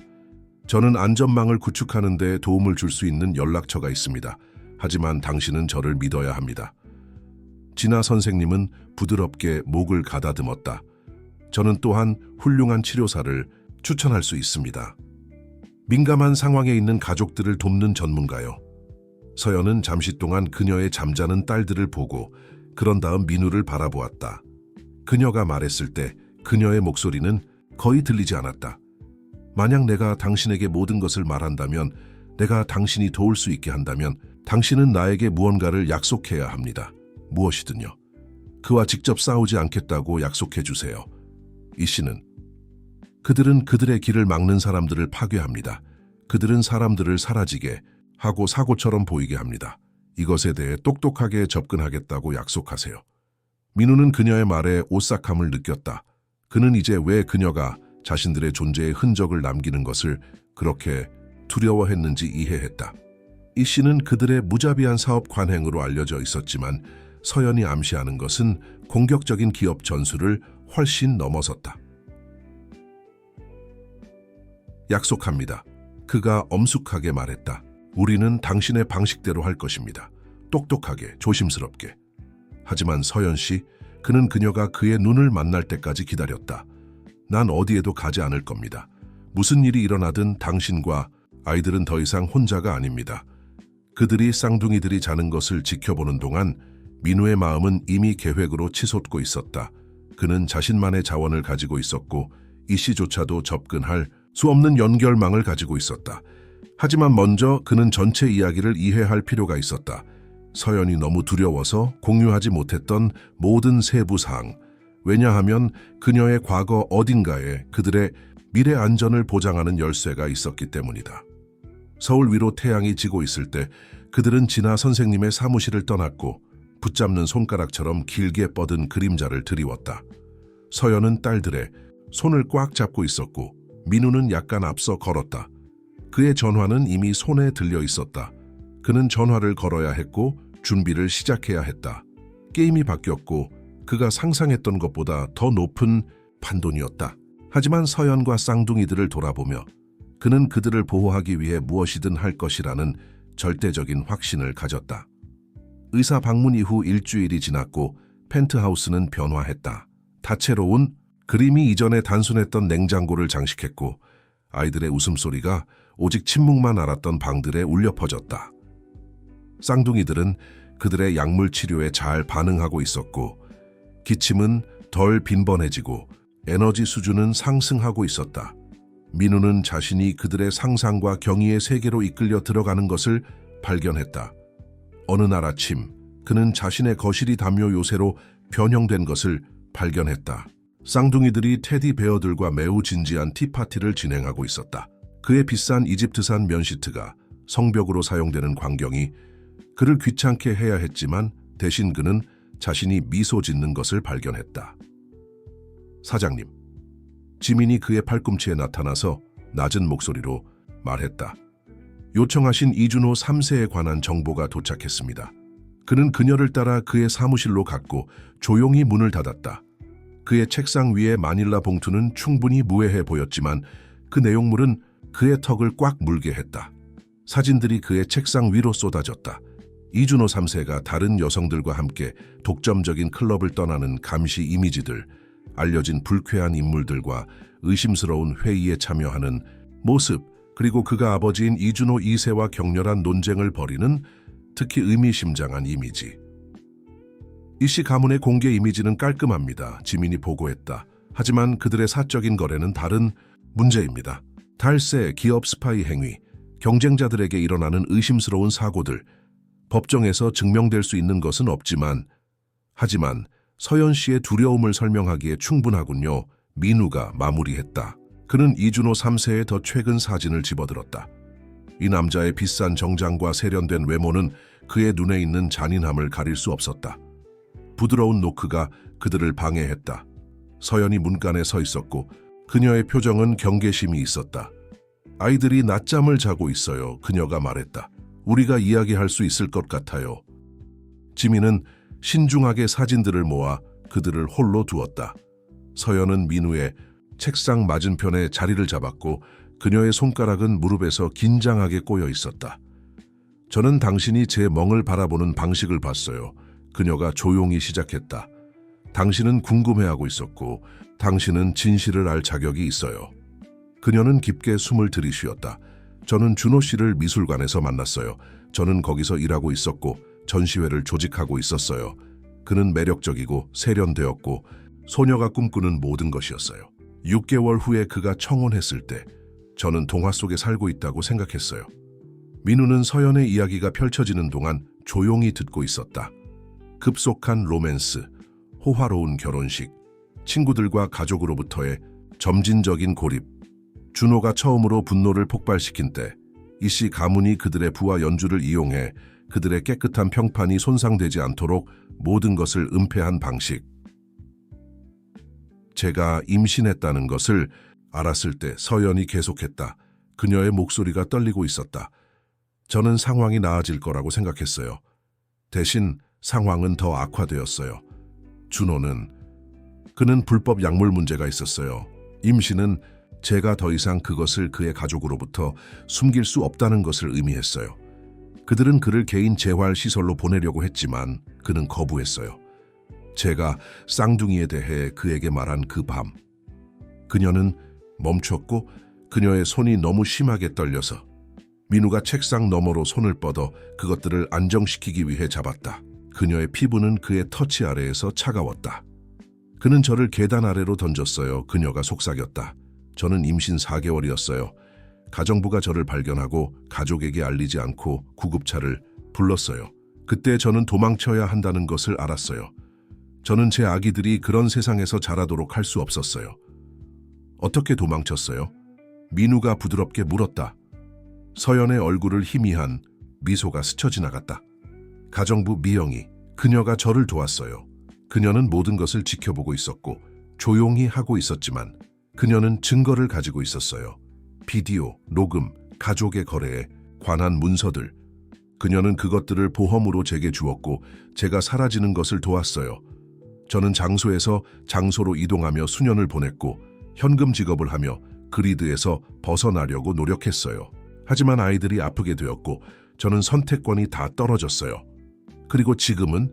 저는 안전망을 구축하는 데 도움을 줄 수 있는 연락처가 있습니다. 하지만 당신은 저를 믿어야 합니다. 진아 선생님은 부드럽게 목을 가다듬었다. 저는 또한 훌륭한 치료사를 추천할 수 있습니다. 민감한 상황에 있는 가족들을 돕는 전문가요. 서연은 잠시 동안 그녀의 잠자는 딸들을 보고 그런 다음 민우를 바라보았다. 그녀가 말했을 때 그녀의 목소리는 거의 들리지 않았다. 만약 내가 당신에게 모든 것을 말한다면, 내가 당신이 도울 수 있게 한다면 당신은 나에게 무언가를 약속해야 합니다. 무엇이든요. 그와 직접 싸우지 않겠다고 약속해 주세요. 이 씨는 그들은 그들의 길을 막는 사람들을 파괴합니다. 그들은 사람들을 사라지게 하고 사고처럼 보이게 합니다. 이것에 대해 똑똑하게 접근하겠다고 약속하세요. 민우는 그녀의 말에 오싹함을 느꼈다. 그는 이제 왜 그녀가 자신들의 존재의 흔적을 남기는 것을 그렇게 두려워했는지 이해했다. 이 씨는 그들의 무자비한 사업 관행으로 알려져 있었지만 서연이 암시하는 것은 공격적인 기업 전술을 훨씬 넘어섰다. 약속합니다. 그가 엄숙하게 말했다. 우리는 당신의 방식대로 할 것입니다. 똑똑하게, 조심스럽게. 하지만 서연 씨, 그는 그녀가 그의 눈을 만날 때까지 기다렸다. 난 어디에도 가지 않을 겁니다. 무슨 일이 일어나든 당신과 아이들은 더 이상 혼자가 아닙니다. 그들이 쌍둥이들이 자는 것을 지켜보는 동안 민우의 마음은 이미 계획으로 치솟고 있었다. 그는 자신만의 자원을 가지고 있었고 이 씨조차도 접근할 수 없는 연결망을 가지고 있었다. 하지만 먼저 그는 전체 이야기를 이해할 필요가 있었다. 서연이 너무 두려워서 공유하지 못했던 모든 세부 사항. 왜냐하면 그녀의 과거 어딘가에 그들의 미래 안전을 보장하는 열쇠가 있었기 때문이다. 서울 위로 태양이 지고 있을 때 그들은 진아 선생님의 사무실을 떠났고 붙잡는 손가락처럼 길게 뻗은 그림자를 드리웠다. 서연은 딸들의 손을 꽉 잡고 있었고 민우는 약간 앞서 걸었다. 그의 전화는 이미 손에 들려 있었다. 그는 전화를 걸어야 했고 준비를 시작해야 했다. 게임이 바뀌었고 그가 상상했던 것보다 더 높은 판돈이었다. 하지만 서연과 쌍둥이들을 돌아보며 그는 그들을 보호하기 위해 무엇이든 할 것이라는 절대적인 확신을 가졌다. 의사 방문 이후 일주일이 지났고 펜트하우스는 변화했다. 다채로운 그림이 이전에 단순했던 냉장고를 장식했고 아이들의 웃음소리가 오직 침묵만 알았던 방들에 울려 퍼졌다. 쌍둥이들은 그들의 약물 치료에 잘 반응하고 있었고 기침은 덜 빈번해지고 에너지 수준은 상승하고 있었다. 민우는 자신이 그들의 상상과 경의의 세계로 이끌려 들어가는 것을 발견했다. 어느 날 아침 그는 자신의 거실이 담요 요새로 변형된 것을 발견했다. 쌍둥이들이 테디베어들과 매우 진지한 티파티를 진행하고 있었다. 그의 비싼 이집트산 면시트가 성벽으로 사용되는 광경이 그를 귀찮게 해야 했지만 대신 그는 자신이 미소 짓는 것을 발견했다. 사장님. 지민이 그의 팔꿈치에 나타나서 낮은 목소리로 말했다. 요청하신 이준호 3세에 관한 정보가 도착했습니다. 그는 그녀를 따라 그의 사무실로 갔고 조용히 문을 닫았다. 그의 책상 위에 마닐라 봉투는 충분히 무해해 보였지만 그 내용물은 그의 턱을 꽉 물게 했다. 사진들이 그의 책상 위로 쏟아졌다. 이준호 3세가 다른 여성들과 함께 독점적인 클럽을 떠나는 감시 이미지들, 알려진 불쾌한 인물들과 의심스러운 회의에 참여하는 모습, 그리고 그가 아버지인 이준호 2세와 격렬한 논쟁을 벌이는 특히 의미심장한 이미지. 이씨 가문의 공개 이미지는 깔끔합니다. 지민이 보고했다. 하지만 그들의 사적인 거래는 다른 문제입니다. 탈세, 기업 스파이 행위, 경쟁자들에게 일어나는 의심스러운 사고들, 법정에서 증명될 수 있는 것은 없지만 하지만 서연 씨의 두려움을 설명하기에 충분하군요. 민우가 마무리했다. 그는 이준호 3세의 더 최근 사진을 집어들었다. 이 남자의 비싼 정장과 세련된 외모는 그의 눈에 있는 잔인함을 가릴 수 없었다. 부드러운 노크가 그들을 방해했다. 서연이 문간에 서 있었고 그녀의 표정은 경계심이 있었다. 아이들이 낮잠을 자고 있어요. 그녀가 말했다. 우리가 이야기할 수 있을 것 같아요. 지민은 신중하게 사진들을 모아 그들을 홀로 두었다. 서연은 민우의 책상 맞은편에 자리를 잡았고 그녀의 손가락은 무릎에서 긴장하게 꼬여 있었다. 저는 당신이 제 멍을 바라보는 방식을 봤어요. 그녀가 조용히 시작했다. 당신은 궁금해하고 있었고 당신은 진실을 알 자격이 있어요. 그녀는 깊게 숨을 들이쉬었다. 저는 준호 씨를 미술관에서 만났어요. 저는 거기서 일하고 있었고 전시회를 조직하고 있었어요. 그는 매력적이고 세련되었고 소녀가 꿈꾸는 모든 것이었어요. 6개월 후에 그가 청혼했을 때 저는 동화 속에 살고 있다고 생각했어요. 민우는 서연의 이야기가 펼쳐지는 동안 조용히 듣고 있었다. 급속한 로맨스, 호화로운 결혼식, 친구들과 가족으로부터의 점진적인 고립. 준호가 처음으로 분노를 폭발시킨 때 이씨 가문이 그들의 부와 연주를 이용해 그들의 깨끗한 평판이 손상되지 않도록 모든 것을 은폐한 방식. 제가 임신했다는 것을 알았을 때 서연이 계속했다. 그녀의 목소리가 떨리고 있었다. 저는 상황이 나아질 거라고 생각했어요. 대신 상황은 더 악화되었어요. 그는 불법 약물 문제가 있었어요. 임신은 제가 더 이상 그것을 그의 가족으로부터 숨길 수 없다는 것을 의미했어요. 그들은 그를 개인 재활 시설로 보내려고 했지만 그는 거부했어요. 제가 쌍둥이에 대해 그에게 말한 그 밤, 그녀는 멈췄고 그녀의 손이 너무 심하게 떨려서 민우가 책상 너머로 손을 뻗어 그것들을 안정시키기 위해 잡았다. 그녀의 피부는 그의 터치 아래에서 차가웠다. 그는 저를 계단 아래로 던졌어요. 그녀가 속삭였다. 저는 임신 4개월이었어요. 가정부가 저를 발견하고 가족에게 알리지 않고 구급차를 불렀어요. 그때 저는 도망쳐야 한다는 것을 알았어요. 저는 제 아기들이 그런 세상에서 자라도록 할 수 없었어요. 어떻게 도망쳤어요? 민우가 부드럽게 물었다. 서연의 얼굴을 희미한 미소가 스쳐 지나갔다. 가정부 미영이, 그녀가 저를 도왔어요. 그녀는 모든 것을 지켜보고 있었고 조용히 하고 있었지만 그녀는 증거를 가지고 있었어요. 비디오, 녹음, 가족의 거래에 관한 문서들. 그녀는 그것들을 보험으로 제게 주었고 제가 사라지는 것을 도왔어요. 저는 장소에서 장소로 이동하며 수년을 보냈고 현금 직업을 하며 그리드에서 벗어나려고 노력했어요. 하지만 아이들이 아프게 되었고 저는 선택권이 다 떨어졌어요. 그리고 지금은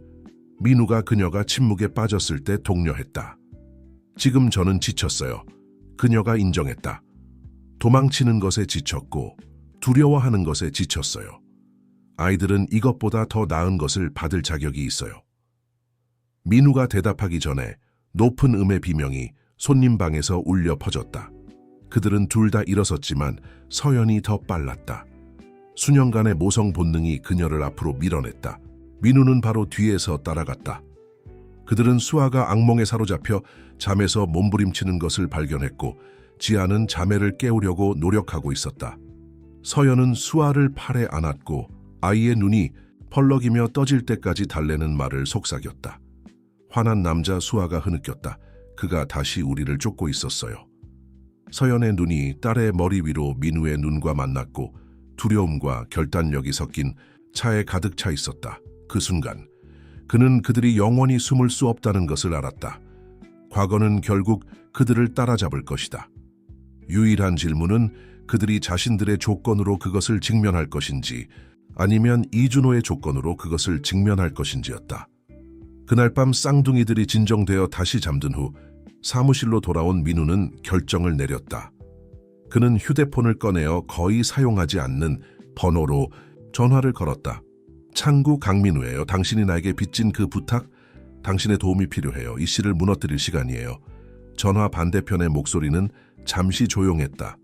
민우가 그녀가 침묵에 빠졌을 때 독려했다. 지금 저는 지쳤어요. 그녀가 인정했다. 도망치는 것에 지쳤고 두려워하는 것에 지쳤어요. 아이들은 이것보다 더 나은 것을 받을 자격이 있어요. 민우가 대답하기 전에 높은 음의 비명이 손님 방에서 울려 퍼졌다. 그들은 둘 다 일어섰지만 서연이 더 빨랐다. 수년간의 모성 본능이 그녀를 앞으로 밀어냈다. 민우는 바로 뒤에서 따라갔다. 그들은 수아가 악몽에 사로잡혀 잠에서 몸부림치는 것을 발견했고 지아는 자매를 깨우려고 노력하고 있었다. 서연은 수아를 팔에 안았고 아이의 눈이 펄럭이며 떠질 때까지 달래는 말을 속삭였다. 화난 남자 수아가 흐느꼈다. 그가 다시 우리를 쫓고 있었어요. 서연의 눈이 딸의 머리 위로 민우의 눈과 만났고 두려움과 결단력이 섞인 차에 가득 차 있었다. 그 순간 그는 그들이 영원히 숨을 수 없다는 것을 알았다. 과거는 결국 그들을 따라잡을 것이다. 유일한 질문은 그들이 자신들의 조건으로 그것을 직면할 것인지 아니면 이준호의 조건으로 그것을 직면할 것인지였다. 그날 밤 쌍둥이들이 진정되어 다시 잠든 후 사무실로 돌아온 민우는 결정을 내렸다. 그는 휴대폰을 꺼내어 거의 사용하지 않는 번호로 전화를 걸었다. 창구 강민우예요. 당신이 나에게 빚진 그 부탁? 당신의 도움이 필요해요. 이 씨를 무너뜨릴 시간이에요. 전화 반대편의 목소리는 잠시 조용했다.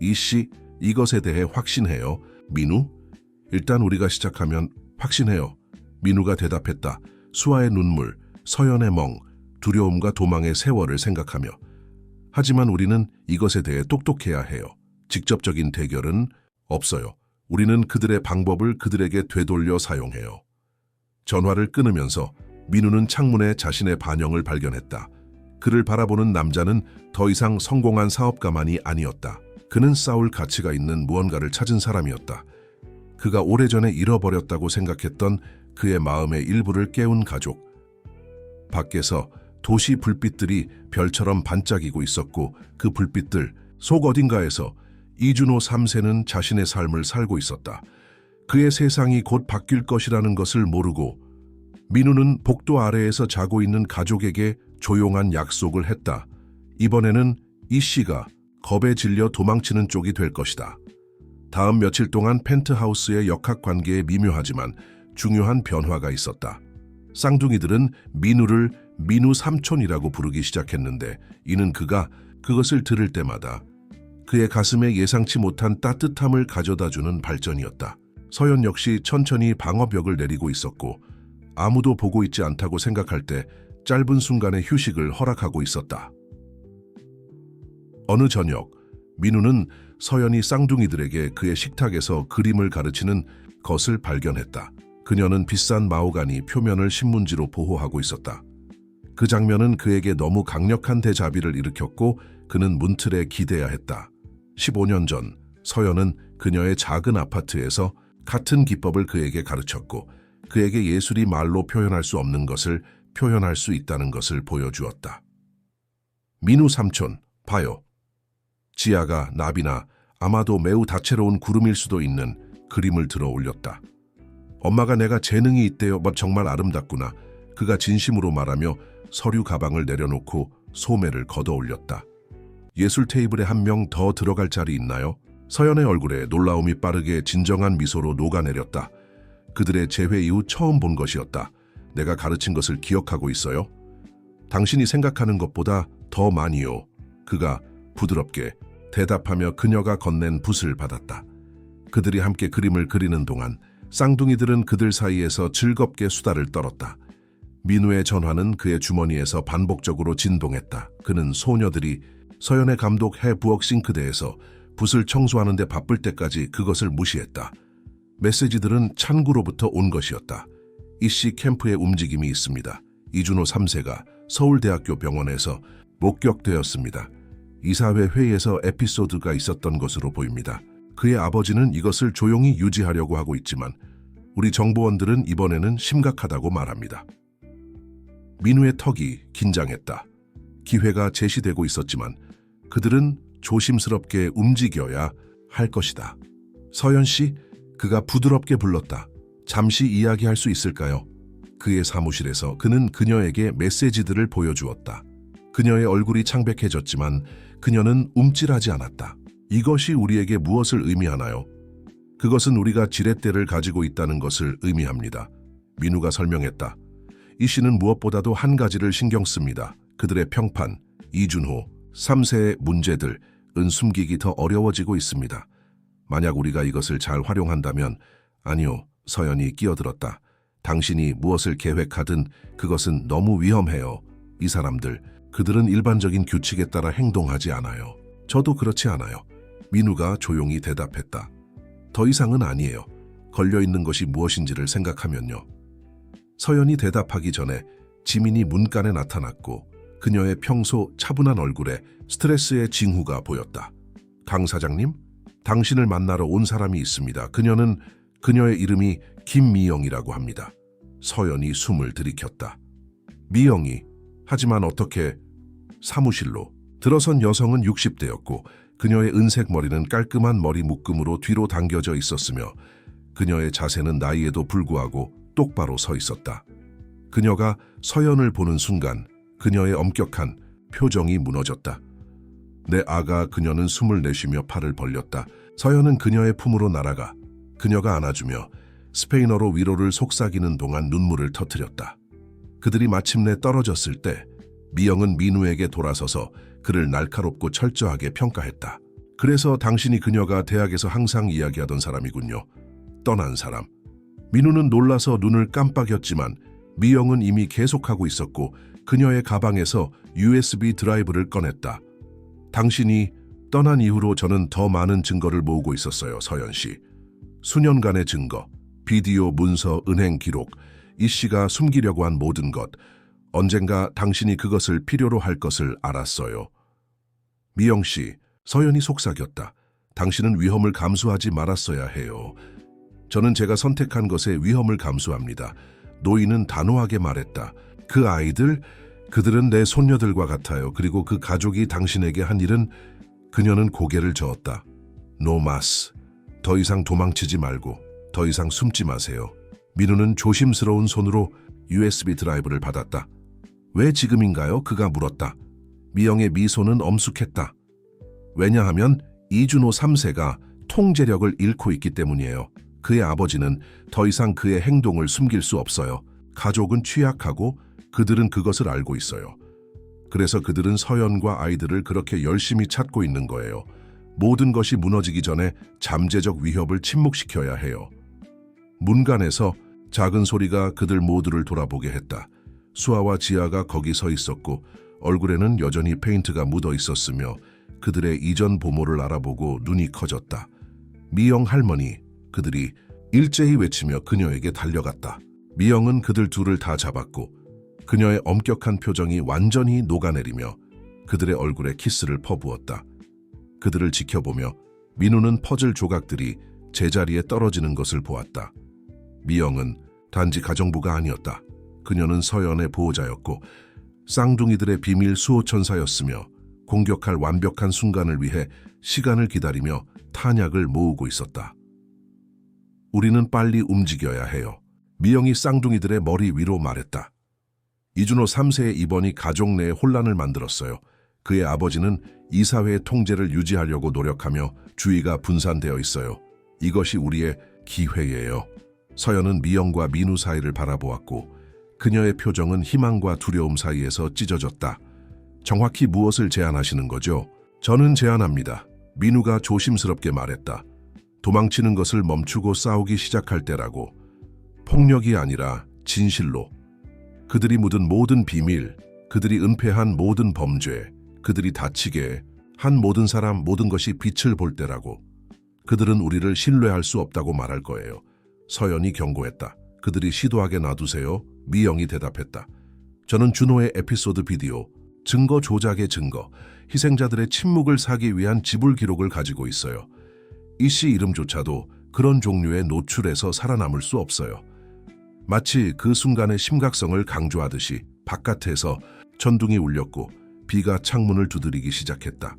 이 씨, 이것에 대해 확신해요. 민우? 일단 우리가 시작하면 확신해요. 민우가 대답했다. 수아의 눈물, 서연의 멍, 두려움과 도망의 세월을 생각하며. 하지만 우리는 이것에 대해 똑똑해야 해요. 직접적인 대결은 없어요. 우리는 그들의 방법을 그들에게 되돌려 사용해요. 전화를 끊으면서 민우는 창문에 자신의 반영을 발견했다. 그를 바라보는 남자는 더 이상 성공한 사업가만이 아니었다. 그는 싸울 가치가 있는 무언가를 찾은 사람이었다. 그가 오래전에 잃어버렸다고 생각했던 그의 마음의 일부를 깨운 가족. 밖에서 도시 불빛들이 별처럼 반짝이고 있었고 그 불빛들 속 어딘가에서 이준호 3세는 자신의 삶을 살고 있었다. 그의 세상이 곧 바뀔 것이라는 것을 모르고 민우는 복도 아래에서 자고 있는 가족에게 조용한 약속을 했다. 이번에는 이 씨가 겁에 질려 도망치는 쪽이 될 것이다. 다음 며칠 동안 펜트하우스의 역학관계에 미묘하지만 중요한 변화가 있었다. 쌍둥이들은 민우를 민우 삼촌이라고 부르기 시작했는데 이는 그가 그것을 들을 때마다 그의 가슴에 예상치 못한 따뜻함을 가져다주는 발전이었다. 서연 역시 천천히 방어벽을 내리고 있었고 아무도 보고 있지 않다고 생각할 때 짧은 순간의 휴식을 허락하고 있었다. 어느 저녁, 민우는 서연이 쌍둥이들에게 그의 식탁에서 그림을 가르치는 것을 발견했다. 그녀는 비싼 마호가니 표면을 신문지로 보호하고 있었다. 그 장면은 그에게 너무 강력한 대자비를 일으켰고 그는 문틀에 기대야 했다. 15년 전 서연은 그녀의 작은 아파트에서 같은 기법을 그에게 가르쳤고 그에게 예술이 말로 표현할 수 없는 것을 표현할 수 있다는 것을 보여주었다. 민우 삼촌, 봐요. 지아가 나비나 아마도 매우 다채로운 구름일 수도 있는 그림을 들어 올렸다. 엄마가 내가 재능이 있대요. 정말 아름답구나. 그가 진심으로 말하며 서류 가방을 내려놓고 소매를 걷어 올렸다. 예술 테이블에 한 명 더 들어갈 자리 있나요? 서연의 얼굴에 놀라움이 빠르게 진정한 미소로 녹아내렸다. 그들의 재회 이후 처음 본 것이었다. 내가 가르친 것을 기억하고 있어요? 당신이 생각하는 것보다 더 많이요. 그가 부드럽게 대답하며 그녀가 건넨 붓을 받았다. 그들이 함께 그림을 그리는 동안 쌍둥이들은 그들 사이에서 즐겁게 수다를 떨었다. 민우의 전화는 그의 주머니에서 반복적으로 진동했다. 그는 소녀들이 서연의 감독 해 부엌 싱크대에서 붓을 청소하는 데 바쁠 때까지 그것을 무시했다. 메시지들은 찬구로부터 온 것이었다. 이씨 캠프에 움직임이 있습니다. 이준호 3세가 서울대학교 병원에서 목격되었습니다. 이사회 회의에서 에피소드가 있었던 것으로 보입니다. 그의 아버지는 이것을 조용히 유지하려고 하고 있지만 우리 정보원들은 이번에는 심각하다고 말합니다. 민우의 턱이 긴장했다. 기회가 제시되고 있었지만 그들은 조심스럽게 움직여야 할 것이다. 서연 씨, 그가 부드럽게 불렀다. 잠시 이야기할 수 있을까요? 그의 사무실에서 그는 그녀에게 메시지들을 보여주었다. 그녀의 얼굴이 창백해졌지만 그녀는 움찔하지 않았다. 이것이 우리에게 무엇을 의미하나요? 그것은 우리가 지렛대를 가지고 있다는 것을 의미합니다. 민우가 설명했다. 이 씨는 무엇보다도 한 가지를 신경 씁니다. 그들의 평판, 이준호, 3세의 문제들은 숨기기 더 어려워지고 있습니다. 만약 우리가 이것을 잘 활용한다면, 아니요, 서연이 끼어들었다. 당신이 무엇을 계획하든 그것은 너무 위험해요. 이 사람들, 그들은 일반적인 규칙에 따라 행동하지 않아요. 저도 그렇지 않아요. 민우가 조용히 대답했다. 더 이상은 아니에요. 걸려있는 것이 무엇인지를 생각하면요. 서연이 대답하기 전에 지민이 문간에 나타났고 그녀의 평소 차분한 얼굴에 스트레스의 징후가 보였다. 강 사장님, 당신을 만나러 온 사람이 있습니다. 그녀의 이름이 김미영이라고 합니다. 서연이 숨을 들이켰다. 미영이, 하지만 어떻게? 사무실로 들어선 여성은 60대였고 그녀의 은색 머리는 깔끔한 머리 묶음으로 뒤로 당겨져 있었으며 그녀의 자세는 나이에도 불구하고 똑바로 서 있었다. 그녀가 서연을 보는 순간 그녀의 엄격한 표정이 무너졌다. 내 아가. 그녀는 숨을 내쉬며 팔을 벌렸다. 서연은 그녀의 품으로 날아가 그녀가 안아주며 스페인어로 위로를 속삭이는 동안 눈물을 터뜨렸다. 그들이 마침내 떨어졌을 때 미영은 민우에게 돌아서서 그를 날카롭고 철저하게 평가했다. 그래서 당신이 그녀가 대학에서 항상 이야기하던 사람이군요. 떠난 사람. 민우는 놀라서 눈을 깜빡였지만 미영은 이미 계속하고 있었고 그녀의 가방에서 USB 드라이브를 꺼냈다. 당신이 떠난 이후로 저는 더 많은 증거를 모으고 있었어요, 서연 씨. 수년간의 증거, 비디오, 문서, 은행 기록, 이 씨가 숨기려고 한 모든 것. 언젠가 당신이 그것을 필요로 할 것을 알았어요. 미영 씨, 서연이 속삭였다. 당신은 위험을 감수하지 말았어야 해요. 저는 제가 선택한 것에 위험을 감수합니다. 노인은 단호하게 말했다. 그 아이들, 그들은 내 손녀들과 같아요. 그리고 그 가족이 당신에게 한 일은. 그녀는 고개를 저었다. 노마스, 더 이상 도망치지 말고 더 이상 숨지 마세요. 민우는 조심스러운 손으로 USB 드라이브를 받았다. 왜 지금인가요? 그가 물었다. 미영의 미소는 엄숙했다. 왜냐하면 이준호 3세가 통제력을 잃고 있기 때문이에요. 그의 아버지는 더 이상 그의 행동을 숨길 수 없어요. 가족은 취약하고 그들은 그것을 알고 있어요. 그래서 그들은 서연과 아이들을 그렇게 열심히 찾고 있는 거예요. 모든 것이 무너지기 전에 잠재적 위협을 침묵시켜야 해요. 문간에서 작은 소리가 그들 모두를 돌아보게 했다. 수아와 지아가 거기 서 있었고 얼굴에는 여전히 페인트가 묻어 있었으며 그들의 이전 보모를 알아보고 눈이 커졌다. 미영 할머니, 그들이 일제히 외치며 그녀에게 달려갔다. 미영은 그들 둘을 다 잡았고 그녀의 엄격한 표정이 완전히 녹아내리며 그들의 얼굴에 키스를 퍼부었다. 그들을 지켜보며 민우는 퍼즐 조각들이 제자리에 떨어지는 것을 보았다. 미영은 단지 가정부가 아니었다. 그녀는 서연의 보호자였고 쌍둥이들의 비밀 수호천사였으며 공격할 완벽한 순간을 위해 시간을 기다리며 탄약을 모으고 있었다. 우리는 빨리 움직여야 해요. 미영이 쌍둥이들의 머리 위로 말했다. 이준호 3세의 입원이 가족 내에 혼란을 만들었어요. 그의 아버지는 이사회의 통제를 유지하려고 노력하며 주의가 분산되어 있어요. 이것이 우리의 기회예요. 서연은 미영과 민우 사이를 바라보았고 그녀의 표정은 희망과 두려움 사이에서 찢어졌다. 정확히 무엇을 제안하시는 거죠? 저는 제안합니다. 민우가 조심스럽게 말했다. 도망치는 것을 멈추고 싸우기 시작할 때라고. 폭력이 아니라 진실로. 그들이 묻은 모든 비밀, 그들이 은폐한 모든 범죄, 그들이 다치게 한 모든 사람, 모든 것이 빛을 볼 때라고. 그들은 우리를 신뢰할 수 없다고 말할 거예요. 서연이 경고했다. 그들이 시도하게 놔두세요. 미영이 대답했다. 저는 준호의 에피소드 비디오, 증거 조작의 증거, 희생자들의 침묵을 사기 위한 지불 기록을 가지고 있어요. 이 씨 이름조차도 그런 종류의 노출에서 살아남을 수 없어요. 마치 그 순간의 심각성을 강조하듯이 바깥에서 천둥이 울렸고 비가 창문을 두드리기 시작했다.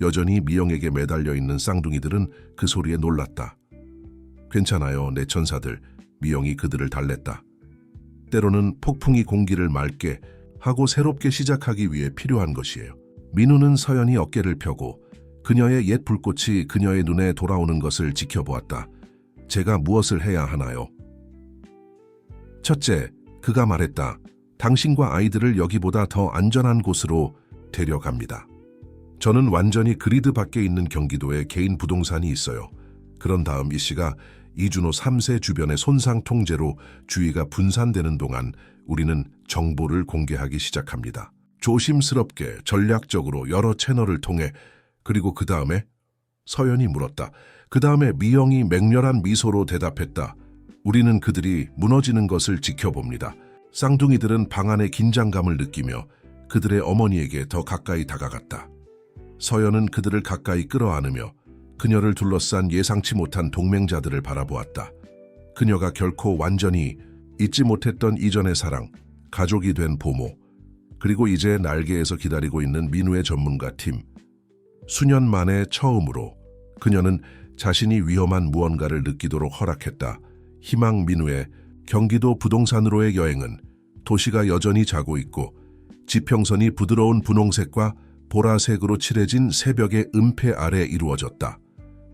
여전히 미영에게 매달려 있는 쌍둥이들은 그 소리에 놀랐다. 괜찮아요, 내 천사들. 미영이 그들을 달랬다. 때로는 폭풍이 공기를 맑게 하고 새롭게 시작하기 위해 필요한 것이에요. 민우는 서연이 어깨를 펴고 그녀의 옛 불꽃이 그녀의 눈에 돌아오는 것을 지켜보았다. 제가 무엇을 해야 하나요? 첫째, 그가 말했다. 당신과 아이들을 여기보다 더 안전한 곳으로 데려갑니다. 저는 완전히 그리드 밖에 있는 경기도에 개인 부동산이 있어요. 그런 다음 이 씨가 이준호 3세 주변의 손상 통제로 주의가 분산되는 동안 우리는 정보를 공개하기 시작합니다. 조심스럽게 전략적으로 여러 채널을 통해. 그리고 그 다음에 서연이 물었다. 그 다음에 미영이 맹렬한 미소로 대답했다. 우리는 그들이 무너지는 것을 지켜봅니다. 쌍둥이들은 방 안의 긴장감을 느끼며 그들의 어머니에게 더 가까이 다가갔다. 서연은 그들을 가까이 끌어안으며 그녀를 둘러싼 예상치 못한 동맹자들을 바라보았다. 그녀가 결코 완전히 잊지 못했던 이전의 사랑, 가족이 된 보모, 그리고 이제 날개에서 기다리고 있는 민우의 전문가 팀. 수년 만에 처음으로 그녀는 자신이 위험한 무언가를 느끼도록 허락했다. 희망 민우의 경기도 부동산으로의 여행은 도시가 여전히 자고 있고 지평선이 부드러운 분홍색과 보라색으로 칠해진 새벽의 은폐 아래 이루어졌다.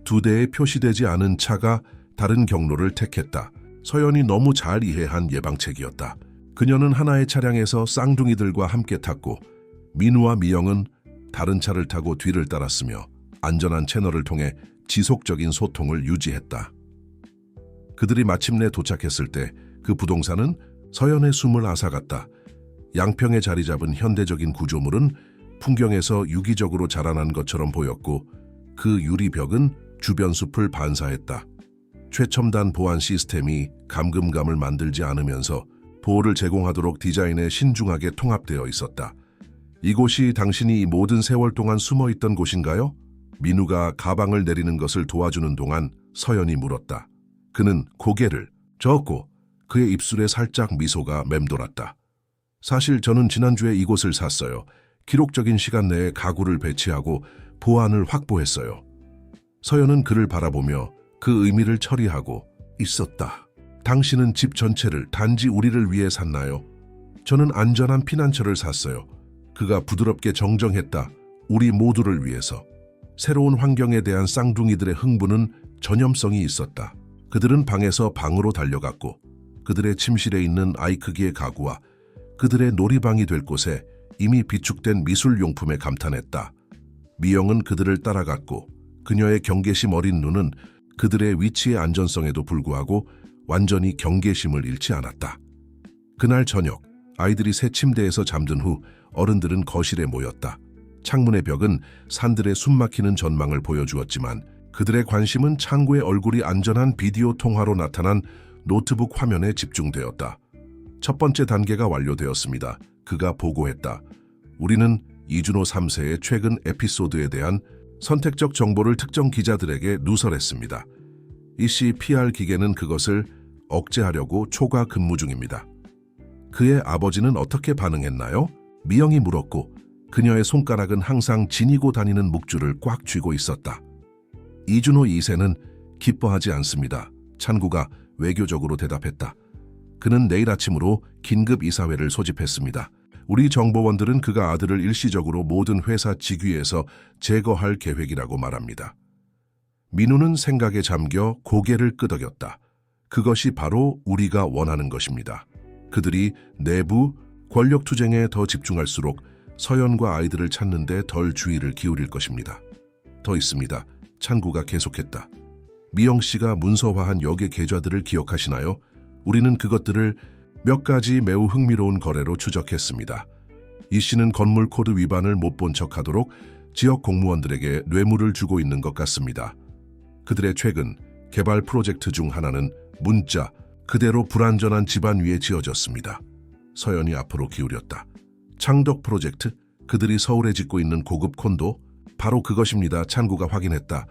두 대의 표시되지 않은 차가 다른 경로를 택했다. 서연이 너무 잘 이해한 예방책이었다. 그녀는 하나의 차량에서 쌍둥이들과 함께 탔고 민우와 미영은 다른 차를 타고 뒤를 따랐으며 안전한 채널을 통해 지속적인 소통을 유지했다. 그들이 마침내 도착했을 때 그 부동산은 서연의 숨을 앗아갔다. 양평에 자리 잡은 현대적인 구조물은 풍경에서 유기적으로 자라난 것처럼 보였고 그 유리벽은 주변 숲을 반사했다. 최첨단 보안 시스템이 감금감을 만들지 않으면서 보호를 제공하도록 디자인에 신중하게 통합되어 있었다. 이곳이 당신이 이 모든 세월 동안 숨어있던 곳인가요? 민우가 가방을 내리는 것을 도와주는 동안 서연이 물었다. 그는 고개를 저었고 그의 입술에 살짝 미소가 맴돌았다. 사실 저는 지난주에 이곳을 샀어요. 기록적인 시간 내에 가구를 배치하고 보안을 확보했어요. 서연은 그를 바라보며 그 의미를 처리하고 있었다. 당신은 집 전체를 단지 우리를 위해 샀나요? 저는 안전한 피난처를 샀어요. 그가 부드럽게 정정했다. 우리 모두를 위해서. 새로운 환경에 대한 쌍둥이들의 흥분은 전염성이 있었다. 그들은 방에서 방으로 달려갔고 그들의 침실에 있는 아이 크기의 가구와 그들의 놀이방이 될 곳에 이미 비축된 미술용품에 감탄했다. 미영은 그들을 따라갔고 그녀의 경계심 어린 눈은 그들의 위치의 안전성에도 불구하고 완전히 경계심을 잃지 않았다. 그날 저녁 아이들이 새 침대에서 잠든 후 어른들은 거실에 모였다. 창문의 벽은 산들의 숨막히는 전망을 보여주었지만 그들의 관심은 창구의 얼굴이 안전한 비디오 통화로 나타난 노트북 화면에 집중되었다. 첫 번째 단계가 완료되었습니다. 그가 보고했다. 우리는 이준호 3세의 최근 에피소드에 대한 선택적 정보를 특정 기자들에게 누설했습니다. 이씨 PR 기계는 그것을 억제하려고 초과 근무 중입니다. 그의 아버지는 어떻게 반응했나요? 미영이 물었고 그녀의 손가락은 항상 지니고 다니는 묵주를 꽉 쥐고 있었다. 이준호 2세는 기뻐하지 않습니다. 찬구가 외교적으로 대답했다. 그는 내일 아침으로 긴급 이사회를 소집했습니다. 우리 정보원들은 그가 아들을 일시적으로 모든 회사 직위에서 제거할 계획이라고 말합니다. 민우는 생각에 잠겨 고개를 끄덕였다. 그것이 바로 우리가 원하는 것입니다. 그들이 내부 권력 투쟁에 더 집중할수록 서연과 아이들을 찾는 데 덜 주의를 기울일 것입니다. 더 있습니다. 찬구가 계속했다. 미영 씨가 문서화한 역의 계좌들을 기억하시나요? 우리는 그것들을 몇 가지 매우 흥미로운 거래로 추적했습니다. 이 씨는 건물 코드 위반을 못 본 척하도록 지역 공무원들에게 뇌물을 주고 있는 것 같습니다. 그들의 최근 개발 프로젝트 중 하나는 문자, 그대로 불완전한 집안 위에 지어졌습니다. 서연이 앞으로 기울였다. 창덕 프로젝트, 그들이 서울에 짓고 있는 고급 콘도, 바로 그것입니다. 찬구가 확인했다.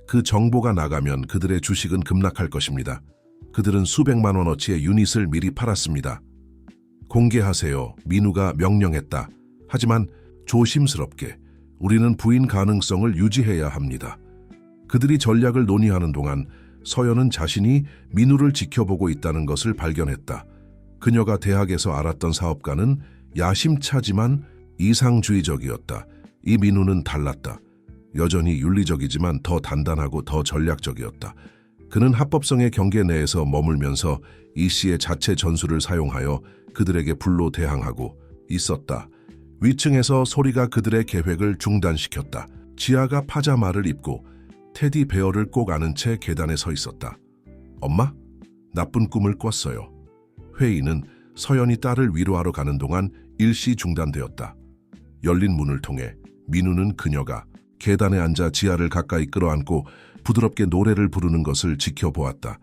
그 정보가 나가면 그들의 주식은 급락할 것입니다. 그들은 수백만 원어치의 유닛을 미리 팔았습니다. 공개하세요. 민우가 명령했다. 하지만 조심스럽게 우리는 부인 가능성을 유지해야 합니다. 그들이 전략을 논의하는 동안 서연은 자신이 민우를 지켜보고 있다는 것을 발견했다. 그녀가 대학에서 알았던 사업가는 야심차지만 이상주의적이었다. 이 민우는 달랐다. 여전히 윤리적이지만 더 단단하고 더 전략적이었다. 그는 합법성의 경계 내에서 머물면서 이 씨의 자체 전술을 사용하여 그들에게 불로 대항하고 있었다. 위층에서 소리가 그들의 계획을 중단시켰다. 지아가 파자마를 입고 테디 베어를 꼭 안은 채 계단에 서 있었다. 엄마? 나쁜 꿈을 꿨어요. 회의는 서연이 딸을 위로하러 가는 동안 일시 중단되었다. 열린 문을 통해 민우는 그녀가 계단에 앉아 지아를 가까이 끌어안고 부드럽게 노래를 부르는 것을 지켜보았다.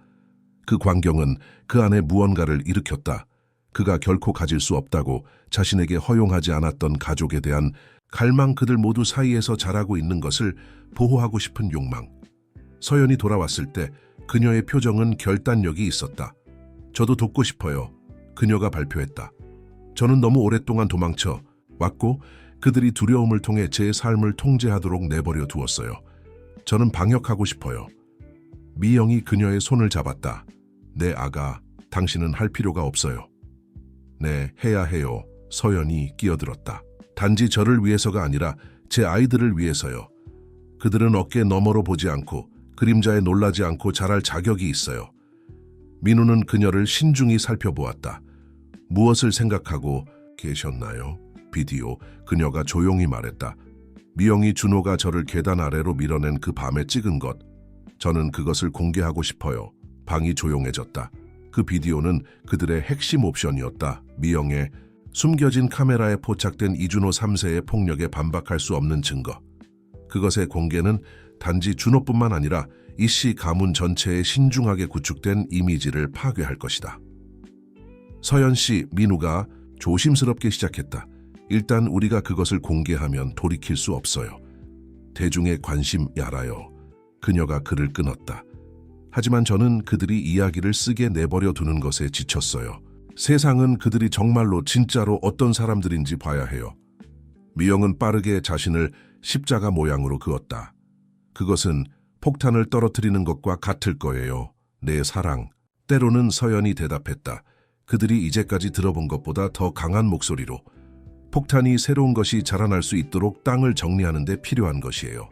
그 광경은 그 안에 무언가를 일으켰다. 그가 결코 가질 수 없다고 자신에게 허용하지 않았던 가족에 대한 갈망, 그들 모두 사이에서 자라고 있는 것을 보호하고 싶은 욕망. 서연이 돌아왔을 때 그녀의 표정은 결단력이 있었다. 저도 돕고 싶어요. 그녀가 발표했다. 저는 너무 오랫동안 도망쳐 왔고 그들이 두려움을 통해 제 삶을 통제하도록 내버려 두었어요. 저는 방역하고 싶어요. 미영이 그녀의 손을 잡았다. 내 아가, 당신은 할 필요가 없어요. 네, 해야 해요. 서연이 끼어들었다. 단지 저를 위해서가 아니라 제 아이들을 위해서요. 그들은 어깨 너머로 보지 않고 그림자에 놀라지 않고 자랄 자격이 있어요. 민우는 그녀를 신중히 살펴보았다. 무엇을 생각하고 계셨나요? 비디오, 그녀가 조용히 말했다. 미영이 준호가 저를 계단 아래로 밀어낸 그 밤에 찍은 것. 저는 그것을 공개하고 싶어요. 방이 조용해졌다. 그 비디오는 그들의 핵심 옵션이었다. 미영의 숨겨진 카메라에 포착된 이준호 3세의 폭력에 반박할 수 없는 증거. 그것의 공개는 단지 준호뿐만 아니라 이 씨 가문 전체에 신중하게 구축된 이미지를 파괴할 것이다. 서연 씨, 민우가 조심스럽게 시작했다. 일단 우리가 그것을 공개하면 돌이킬 수 없어요. 대중의 관심 알아요. 그녀가 그를 끊었다. 하지만 저는 그들이 이야기를 쓰게 내버려 두는 것에 지쳤어요. 세상은 그들이 정말로 진짜로 어떤 사람들인지 봐야 해요. 미영은 빠르게 자신을 십자가 모양으로 그었다. 그것은 폭탄을 떨어뜨리는 것과 같을 거예요. 내 사랑. 때로는 서연이 대답했다. 그들이 이제까지 들어본 것보다 더 강한 목소리로. 폭탄이 새로운 것이 자라날 수 있도록 땅을 정리하는 데 필요한 것이에요.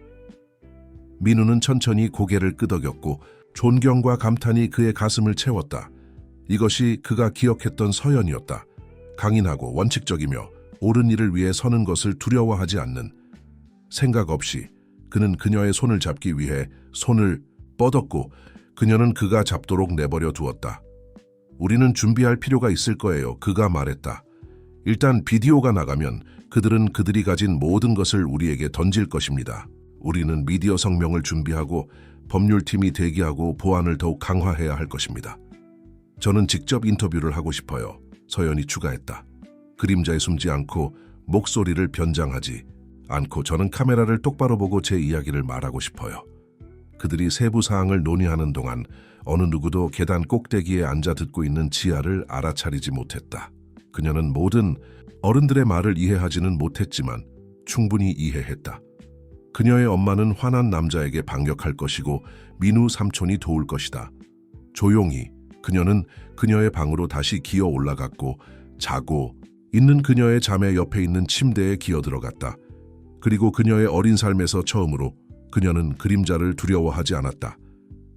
민우는 천천히 고개를 끄덕였고 존경과 감탄이 그의 가슴을 채웠다. 이것이 그가 기억했던 서연이었다. 강인하고 원칙적이며 옳은 일을 위해 서는 것을 두려워하지 않는. 생각 없이 그는 그녀의 손을 잡기 위해 손을 뻗었고 그녀는 그가 잡도록 내버려 두었다. 우리는 준비할 필요가 있을 거예요. 그가 말했다. 일단 비디오가 나가면 그들은 그들이 가진 모든 것을 우리에게 던질 것입니다. 우리는 미디어 성명을 준비하고 법률팀이 대기하고 보안을 더욱 강화해야 할 것입니다. 저는 직접 인터뷰를 하고 싶어요. 서연이 추가했다. 그림자에 숨지 않고 목소리를 변장하지 않고 저는 카메라를 똑바로 보고 제 이야기를 말하고 싶어요. 그들이 세부 사항을 논의하는 동안 어느 누구도 계단 꼭대기에 앉아 듣고 있는 지아를 알아차리지 못했다. 그녀는 모든 어른들의 말을 이해하지는 못했지만 충분히 이해했다. 그녀의 엄마는 화난 남자에게 반격할 것이고 민우 삼촌이 도울 것이다. 조용히 그녀는 그녀의 방으로 다시 기어 올라갔고 자고 있는 그녀의 자매 옆에 있는 침대에 기어 들어갔다. 그리고 그녀의 어린 삶에서 처음으로 그녀는 그림자를 두려워하지 않았다.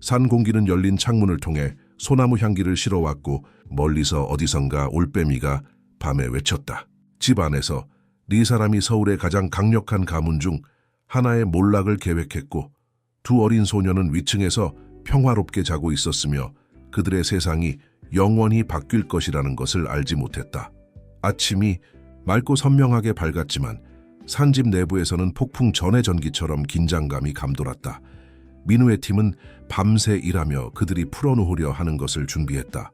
산 공기는 열린 창문을 통해 소나무 향기를 실어왔고 멀리서 어디선가 올빼미가 밤에 외쳤다. 집 안에서 네 사람이 서울의 가장 강력한 가문 중 하나의 몰락을 계획했고 두 어린 소녀는 위층에서 평화롭게 자고 있었으며 그들의 세상이 영원히 바뀔 것이라는 것을 알지 못했다. 아침이 맑고 선명하게 밝았지만 산집 내부에서는 폭풍 전의 전기처럼 긴장감이 감돌았다. 민우의 팀은 밤새 일하며 그들이 풀어놓으려 하는 것을 준비했다.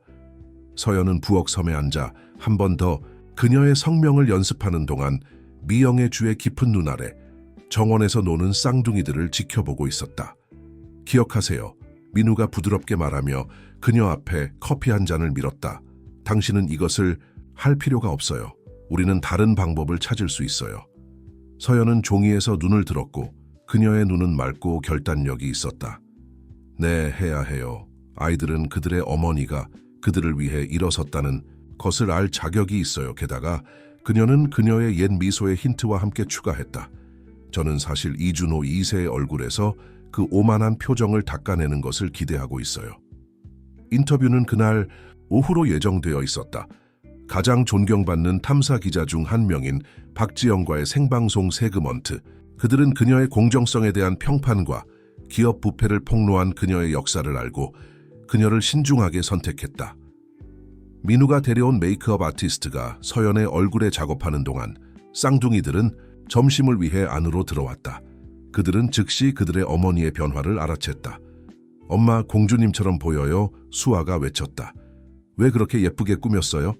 서연은 부엌 섬에 앉아 한 번 더 그녀의 성명을 연습하는 동안 미영의 주의 깊은 눈 아래 정원에서 노는 쌍둥이들을 지켜보고 있었다. 기억하세요. 민우가 부드럽게 말하며 그녀 앞에 커피 한 잔을 밀었다. 당신은 이것을 할 필요가 없어요. 우리는 다른 방법을 찾을 수 있어요. 서연은 종이에서 눈을 들었고 그녀의 눈은 맑고 결단력이 있었다. 네, 해야 해요. 아이들은 그들의 어머니가 그들을 위해 일어섰다는 것을 알 자격이 있어요. 게다가 그녀는 그녀의 옛 미소의 힌트와 함께 추가했다. 저는 사실 이준호 2세의 얼굴에서 그 오만한 표정을 닦아내는 것을 기대하고 있어요. 인터뷰는 그날 오후로 예정되어 있었다. 가장 존경받는 탐사 기자 중 한 명인 박지영과의 생방송 세그먼트. 그들은 그녀의 공정성에 대한 평판과 기업 부패를 폭로한 그녀의 역사를 알고 그녀를 신중하게 선택했다. 민우가 데려온 메이크업 아티스트가 서연의 얼굴에 작업하는 동안 쌍둥이들은 점심을 위해 안으로 들어왔다. 그들은 즉시 그들의 어머니의 변화를 알아챘다. 엄마, 공주님처럼 보여요. 수아가 외쳤다. 왜 그렇게 예쁘게 꾸몄어요?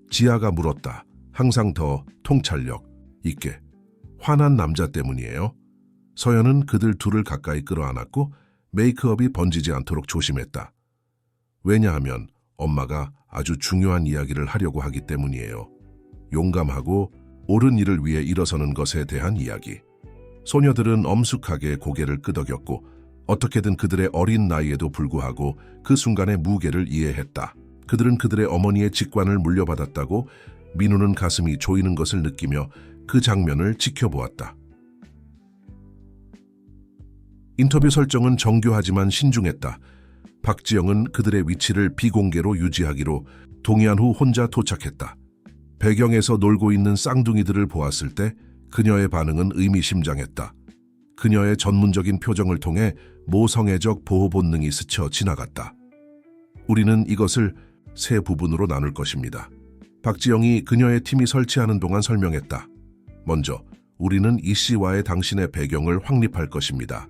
지아가 물었다. 항상 더 통찰력 있게. 화난 남자 때문이에요. 서연은 그들 둘을 가까이 끌어안았고 메이크업이 번지지 않도록 조심했다. 왜냐하면 엄마가 아주 중요한 이야기를 하려고 하기 때문이에요. 용감하고 옳은 일을 위해 일어서는 것에 대한 이야기. 소녀들은 엄숙하게 고개를 끄덕였고 어떻게든 그들의 어린 나이에도 불구하고 그 순간의 무게를 이해했다. 그들은 그들의 어머니의 직관을 물려받았다고 민우는 가슴이 조이는 것을 느끼며 그 장면을 지켜보았다. 인터뷰 설정은 정교하지만 신중했다. 박지영은 그들의 위치를 비공개로 유지하기로 동의한 후 혼자 도착했다. 배경에서 놀고 있는 쌍둥이들을 보았을 때 그녀의 반응은 의미심장했다. 그녀의 전문적인 표정을 통해 모성애적 보호 본능이 스쳐 지나갔다. 우리는 이것을 세 부분으로 나눌 것입니다. 박지영이 그녀의 팀이 설치하는 동안 설명했다. 먼저 우리는 이 씨와의 당신의 배경을 확립할 것입니다.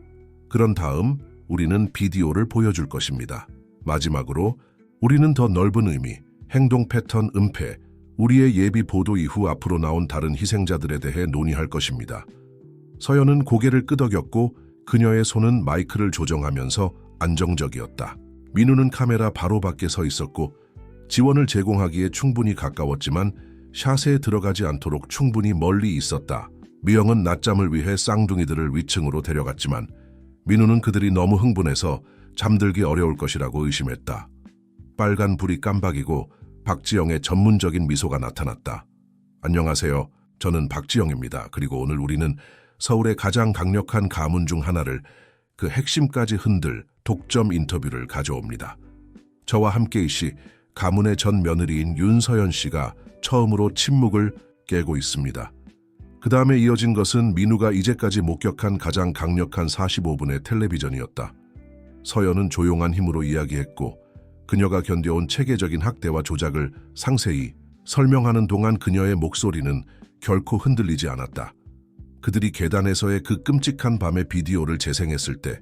그런 다음 우리는 비디오를 보여줄 것입니다. 마지막으로 우리는 더 넓은 의미, 행동 패턴 은폐, 우리의 예비 보도 이후 앞으로 나온 다른 희생자들에 대해 논의할 것입니다. 서연은 고개를 끄덕였고 그녀의 손은 마이크를 조정하면서 안정적이었다. 민우는 카메라 바로 밖에 서 있었고 지원을 제공하기에 충분히 가까웠지만 샷에 들어가지 않도록 충분히 멀리 있었다. 미영은 낮잠을 위해 쌍둥이들을 위층으로 데려갔지만 민우는 그들이 너무 흥분해서 잠들기 어려울 것이라고 의심했다. 빨간 불이 깜박이고 박지영의 전문적인 미소가 나타났다. 안녕하세요. 저는 박지영입니다. 그리고 오늘 우리는 서울의 가장 강력한 가문 중 하나를 그 핵심까지 흔들 독점 인터뷰를 가져옵니다. 저와 함께 이씨, 가문의 전 며느리인 윤서연 씨가 처음으로 침묵을 깨고 있습니다. 그 다음에 이어진 것은 민우가 이제까지 목격한 가장 강력한 45분의 텔레비전이었다. 서연은 조용한 힘으로 이야기했고 그녀가 견뎌온 체계적인 학대와 조작을 상세히 설명하는 동안 그녀의 목소리는 결코 흔들리지 않았다. 그들이 계단에서의 그 끔찍한 밤의 비디오를 재생했을 때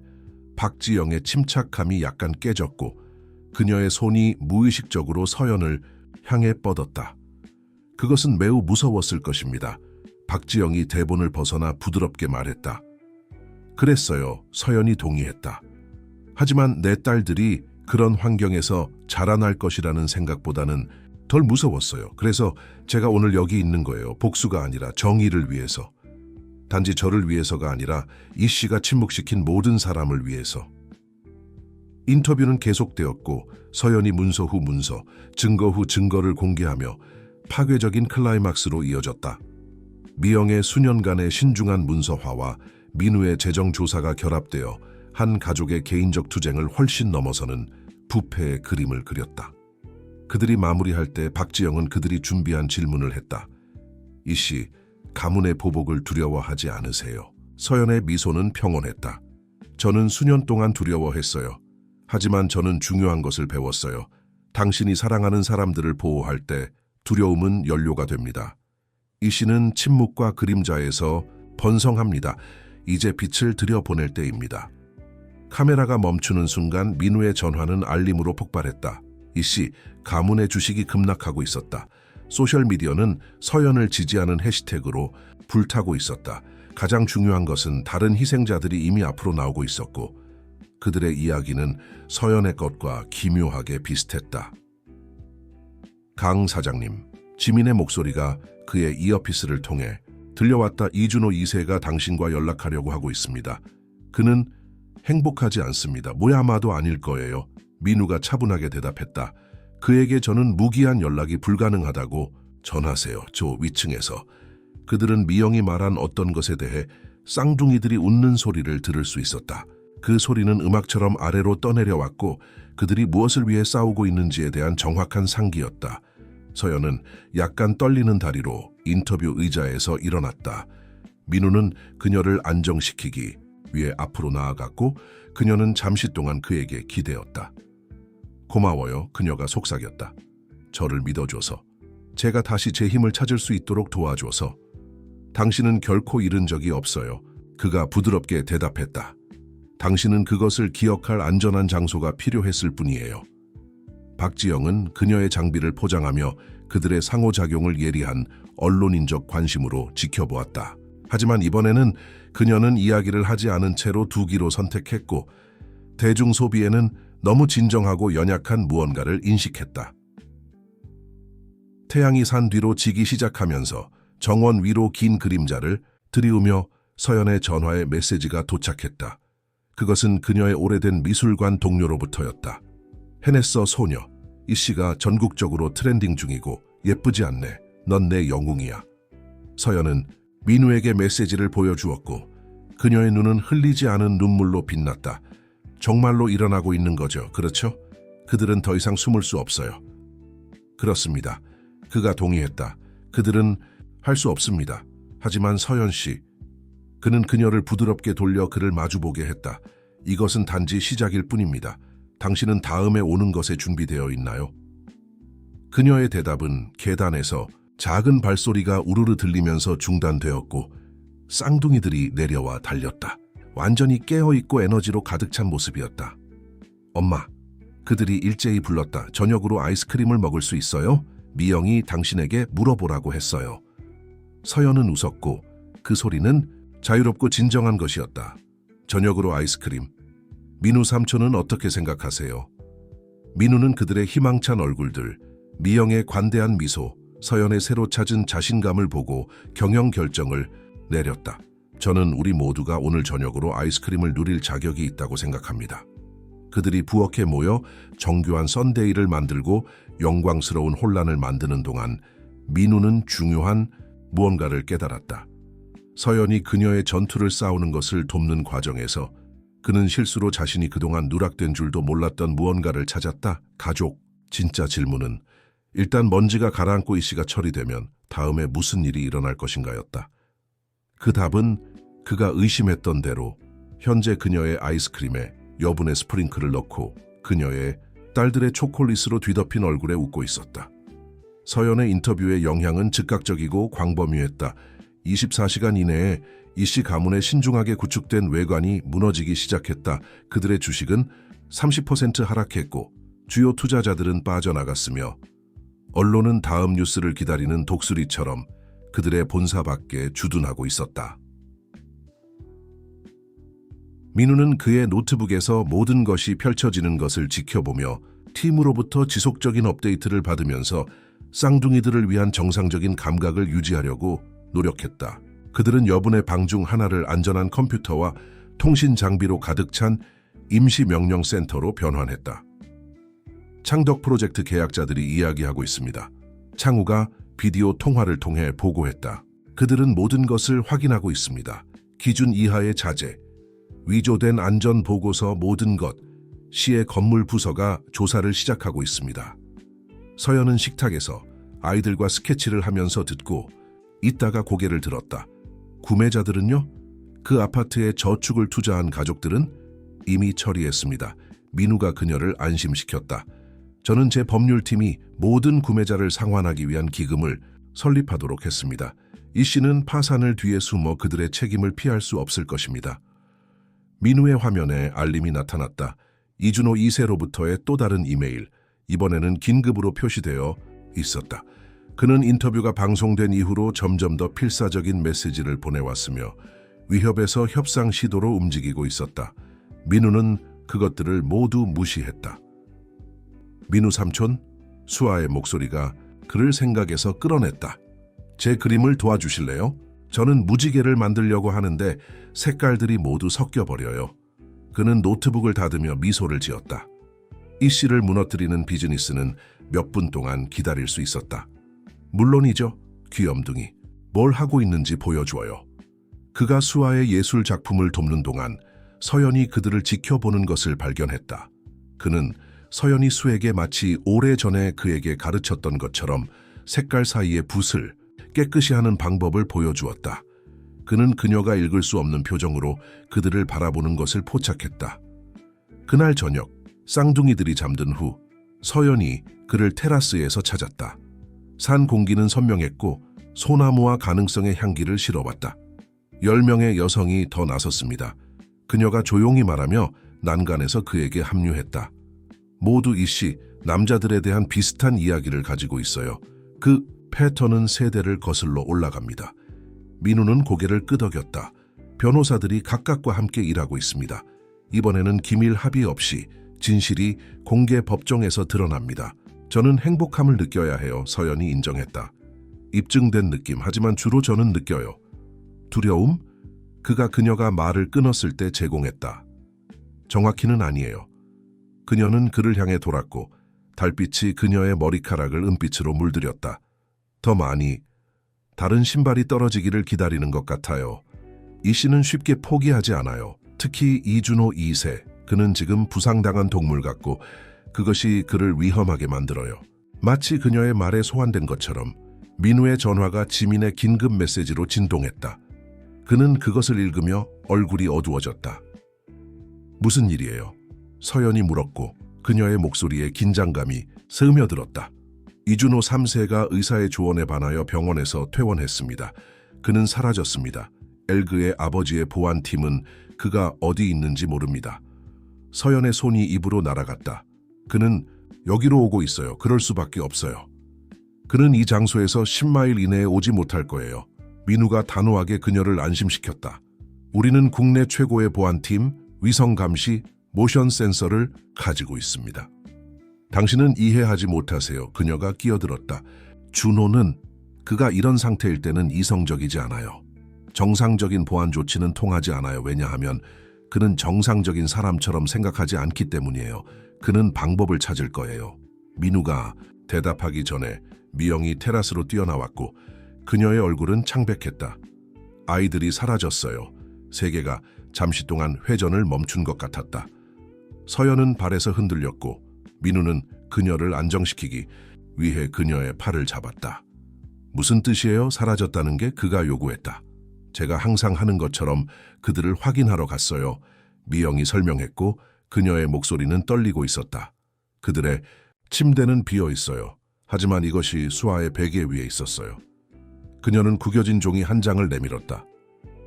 박지영의 침착함이 약간 깨졌고 그녀의 손이 무의식적으로 서연을 향해 뻗었다. 그것은 매우 무서웠을 것입니다. 박지영이 대본을 벗어나 부드럽게 말했다. 그랬어요. 서연이 동의했다. 하지만 내 딸들이 그런 환경에서 자라날 것이라는 생각보다는 덜 무서웠어요. 그래서 제가 오늘 여기 있는 거예요. 복수가 아니라 정의를 위해서. 단지 저를 위해서가 아니라 이 씨가 침묵시킨 모든 사람을 위해서. 인터뷰는 계속되었고 서연이 문서 후 문서, 증거 후 증거를 공개하며 파괴적인 클라이막스로 이어졌다. 미영의 수년간의 신중한 문서화와 민우의 재정조사가 결합되어 한 가족의 개인적 투쟁을 훨씬 넘어서는 부패의 그림을 그렸다. 그들이 마무리할 때 박지영은 그들이 준비한 질문을 했다. 이씨, 가문의 보복을 두려워하지 않으세요? 서연의 미소는 평온했다. 저는 수년 동안 두려워했어요. 하지만 저는 중요한 것을 배웠어요. 당신이 사랑하는 사람들을 보호할 때 두려움은 연료가 됩니다. 이 씨는 침묵과 그림자에서 번성합니다. 이제 빛을 들여보낼 때입니다. 카메라가 멈추는 순간 민우의 전화는 알림으로 폭발했다. 이 씨, 가문의 주식이 급락하고 있었다. 소셜미디어는 서연을 지지하는 해시태그로 불타고 있었다. 가장 중요한 것은 다른 희생자들이 이미 앞으로 나오고 있었고 그들의 이야기는 서연의 것과 기묘하게 비슷했다. 강 사장님, 지민의 목소리가 그의 이어피스를 통해 들려왔다. 이준호 2세가 당신과 연락하려고 하고 있습니다. 그는 행복하지 않습니다. 아마도 아닐 거예요. 민우가 차분하게 대답했다. 그에게 저는 무기한 연락이 불가능하다고 전하세요. 저 위층에서. 그들은 미영이 말한 어떤 것에 대해 쌍둥이들이 웃는 소리를 들을 수 있었다. 그 소리는 음악처럼 아래로 떠내려왔고 그들이 무엇을 위해 싸우고 있는지에 대한 정확한 상기였다. 서연은 약간 떨리는 다리로 인터뷰 의자에서 일어났다. 민우는 그녀를 안정시키기 위해 앞으로 나아갔고 그녀는 잠시 동안 그에게 기대었다. 고마워요. 그녀가 속삭였다. 저를 믿어줘서. 제가 다시 제 힘을 찾을 수 있도록 도와줘서. 당신은 결코 잃은 적이 없어요. 그가 부드럽게 대답했다. 당신은 그것을 기억할 안전한 장소가 필요했을 뿐이에요. 박지영은 그녀의 장비를 포장하며 그들의 상호작용을 예리한 언론인적 관심으로 지켜보았다. 하지만 이번에는 그녀는 이야기를 하지 않은 채로 두기로 선택했고 대중 소비에는 너무 진정하고 연약한 무언가를 인식했다. 태양이 산 뒤로 지기 시작하면서 정원 위로 긴 그림자를 들이우며 서연의 전화에 메시지가 도착했다. 그것은 그녀의 오래된 미술관 동료로부터였다. 해냈어 소녀. 이 씨가 전국적으로 트렌딩 중이고 예쁘지 않네. 넌 내 영웅이야. 서연은 민우에게 메시지를 보여주었고 그녀의 눈은 흘리지 않은 눈물로 빛났다. 정말로 일어나고 있는 거죠. 그렇죠? 그들은 더 이상 숨을 수 없어요. 그렇습니다. 그가 동의했다. 그들은 할 수 없습니다. 하지만 서연 씨, 그는 그녀를 부드럽게 돌려 그를 마주보게 했다. 이것은 단지 시작일 뿐입니다. 당신은 다음에 오는 것에 준비되어 있나요? 그녀의 대답은 계단에서 작은 발소리가 우르르 들리면서 중단되었고 쌍둥이들이 내려와 달렸다. 완전히 깨어있고 에너지로 가득 찬 모습이었다. 엄마, 그들이 일제히 불렀다. 저녁으로 아이스크림을 먹을 수 있어요? 미영이 당신에게 물어보라고 했어요. 서연은 웃었고 그 소리는 자유롭고 진정한 것이었다. 저녁으로 아이스크림. 민우 삼촌은 어떻게 생각하세요? 민우는 그들의 희망찬 얼굴들, 미영의 관대한 미소, 서연의 새로 찾은 자신감을 보고 경영 결정을 내렸다. 저는 우리 모두가 오늘 저녁으로 아이스크림을 누릴 자격이 있다고 생각합니다. 그들이 부엌에 모여 정교한 썬데이를 만들고 영광스러운 혼란을 만드는 동안 민우는 중요한 무언가를 깨달았다. 서연이 그녀의 전투를 싸우는 것을 돕는 과정에서 그는 실수로 자신이 그동안 누락된 줄도 몰랐던 무언가를 찾았다. 가족. 진짜 질문은 일단 먼지가 가라앉고 이 씨가 처리되면 다음에 무슨 일이 일어날 것인가였다. 그 답은 그가 의심했던 대로 현재 그녀의 아이스크림에 여분의 스프링클을 넣고 그녀의 딸들의 초콜릿으로 뒤덮인 얼굴에 웃고 있었다. 서연의 인터뷰의 영향은 즉각적이고 광범위했다. 24시간 이내에 이 씨 가문의 신중하게 구축된 외관이 무너지기 시작했다. 그들의 주식은 30% 하락했고 주요 투자자들은 빠져나갔으며 언론은 다음 뉴스를 기다리는 독수리처럼 그들의 본사 밖에 주둔하고 있었다. 민우는 그의 노트북에서 모든 것이 펼쳐지는 것을 지켜보며 팀으로부터 지속적인 업데이트를 받으면서 쌍둥이들을 위한 정상적인 감각을 유지하려고 노력했다. 그들은 여분의 방 중 하나를 안전한 컴퓨터와 통신 장비로 가득 찬 임시 명령 센터로 변환했다. 창덕 프로젝트 계약자들이 이야기하고 있습니다. 창우가 비디오 통화를 통해 보고했다. 그들은 모든 것을 확인하고 있습니다. 기준 이하의 자재, 위조된 안전 보고서 모든 것, 시의 건물 부서가 조사를 시작하고 있습니다. 서연은 식탁에서 아이들과 스케치를 하면서 듣고 있다가 고개를 들었다. 구매자들은요? 그 아파트에 저축을 투자한 가족들은 이미 처리했습니다. 민우가 그녀를 안심시켰다. 저는 제 법률팀이 모든 구매자를 상환하기 위한 기금을 설립하도록 했습니다. 이 씨는 파산을 뒤에 숨어 그들의 책임을 피할 수 없을 것입니다. 민우의 화면에 알림이 나타났다. 이준호 2세로부터의 또 다른 이메일, 이번에는 긴급으로 표시되어 있었다. 그는 인터뷰가 방송된 이후로 점점 더 필사적인 메시지를 보내왔으며 위협에서 협상 시도로 움직이고 있었다. 민우는 그것들을 모두 무시했다. 민우 삼촌, 수아의 목소리가 그를 생각에서 끌어냈다. 제 그림을 도와주실래요? 저는 무지개를 만들려고 하는데 색깔들이 모두 섞여버려요. 그는 노트북을 닫으며 미소를 지었다. 이 씨를 무너뜨리는 비즈니스는 몇 분 동안 기다릴 수 있었다. 물론이죠, 귀염둥이. 뭘 하고 있는지 보여줘요. 그가 수아의 예술 작품을 돕는 동안 서연이 그들을 지켜보는 것을 발견했다. 그는 서연이 수에게 마치 오래전에 그에게 가르쳤던 것처럼 색깔 사이의 붓을 깨끗이 하는 방법을 보여주었다. 그는 그녀가 읽을 수 없는 표정으로 그들을 바라보는 것을 포착했다. 그날 저녁, 쌍둥이들이 잠든 후 서연이 그를 테라스에서 찾았다. 산 공기는 선명했고 소나무와 가능성의 향기를 실어왔다. 10명의 여성이 더 나섰습니다. 그녀가 조용히 말하며 난간에서 그에게 합류했다. 모두 이 씨, 남자들에 대한 비슷한 이야기를 가지고 있어요. 그 패턴은 세대를 거슬러 올라갑니다. 민우는 고개를 끄덕였다. 변호사들이 각각과 함께 일하고 있습니다. 이번에는 기밀 합의 없이 진실이 공개 법정에서 드러납니다. 저는 행복함을 느껴야 해요. 서연이 인정했다. 입증된 느낌, 하지만 주로 저는 느껴요. 두려움? 그가 그녀가 말을 끊었을 때 제공했다. 정확히는 아니에요. 그녀는 그를 향해 돌았고 달빛이 그녀의 머리카락을 은빛으로 물들였다. 더 많이, 다른 신발이 떨어지기를 기다리는 것 같아요. 이 씨는 쉽게 포기하지 않아요. 특히 이준호 2세, 그는 지금 부상당한 동물 같고 그것이 그를 위험하게 만들어요. 마치 그녀의 말에 소환된 것처럼 민우의 전화가 지민의 긴급 메시지로 진동했다. 그는 그것을 읽으며 얼굴이 어두워졌다. 무슨 일이에요? 서연이 물었고 그녀의 목소리에 긴장감이 스며들었다. 이준호 3세가 의사의 조언에 반하여 병원에서 퇴원했습니다. 그는 사라졌습니다. 엘그의 아버지의 보안팀은 그가 어디 있는지 모릅니다. 서연의 손이 입으로 날아갔다. 그는 여기로 오고 있어요. 그럴 수밖에 없어요. 그는 이 장소에서 10마일 이내에 오지 못할 거예요. 민우가 단호하게 그녀를 안심시켰다. 우리는 국내 최고의 보안팀, 위성 감시, 모션 센서를 가지고 있습니다. 당신은 이해하지 못하세요. 그녀가 끼어들었다. 준호는 그가 이런 상태일 때는 이성적이지 않아요. 정상적인 보안 조치는 통하지 않아요. 왜냐하면 그는 정상적인 사람처럼 생각하지 않기 때문이에요. 그는 방법을 찾을 거예요. 민우가 대답하기 전에 미영이 테라스로 뛰어나왔고 그녀의 얼굴은 창백했다. 아이들이 사라졌어요. 세계가 잠시 동안 회전을 멈춘 것 같았다. 서연은 발에서 흔들렸고 민우는 그녀를 안정시키기 위해 그녀의 팔을 잡았다. 무슨 뜻이에요? 사라졌다는 게? 그가 요구했다. 제가 항상 하는 것처럼 그들을 확인하러 갔어요. 미영이 설명했고 그녀의 목소리는 떨리고 있었다. 그들의 침대는 비어 있어요. 하지만 이것이 수아의 베개 위에 있었어요. 그녀는 구겨진 종이 한 장을 내밀었다.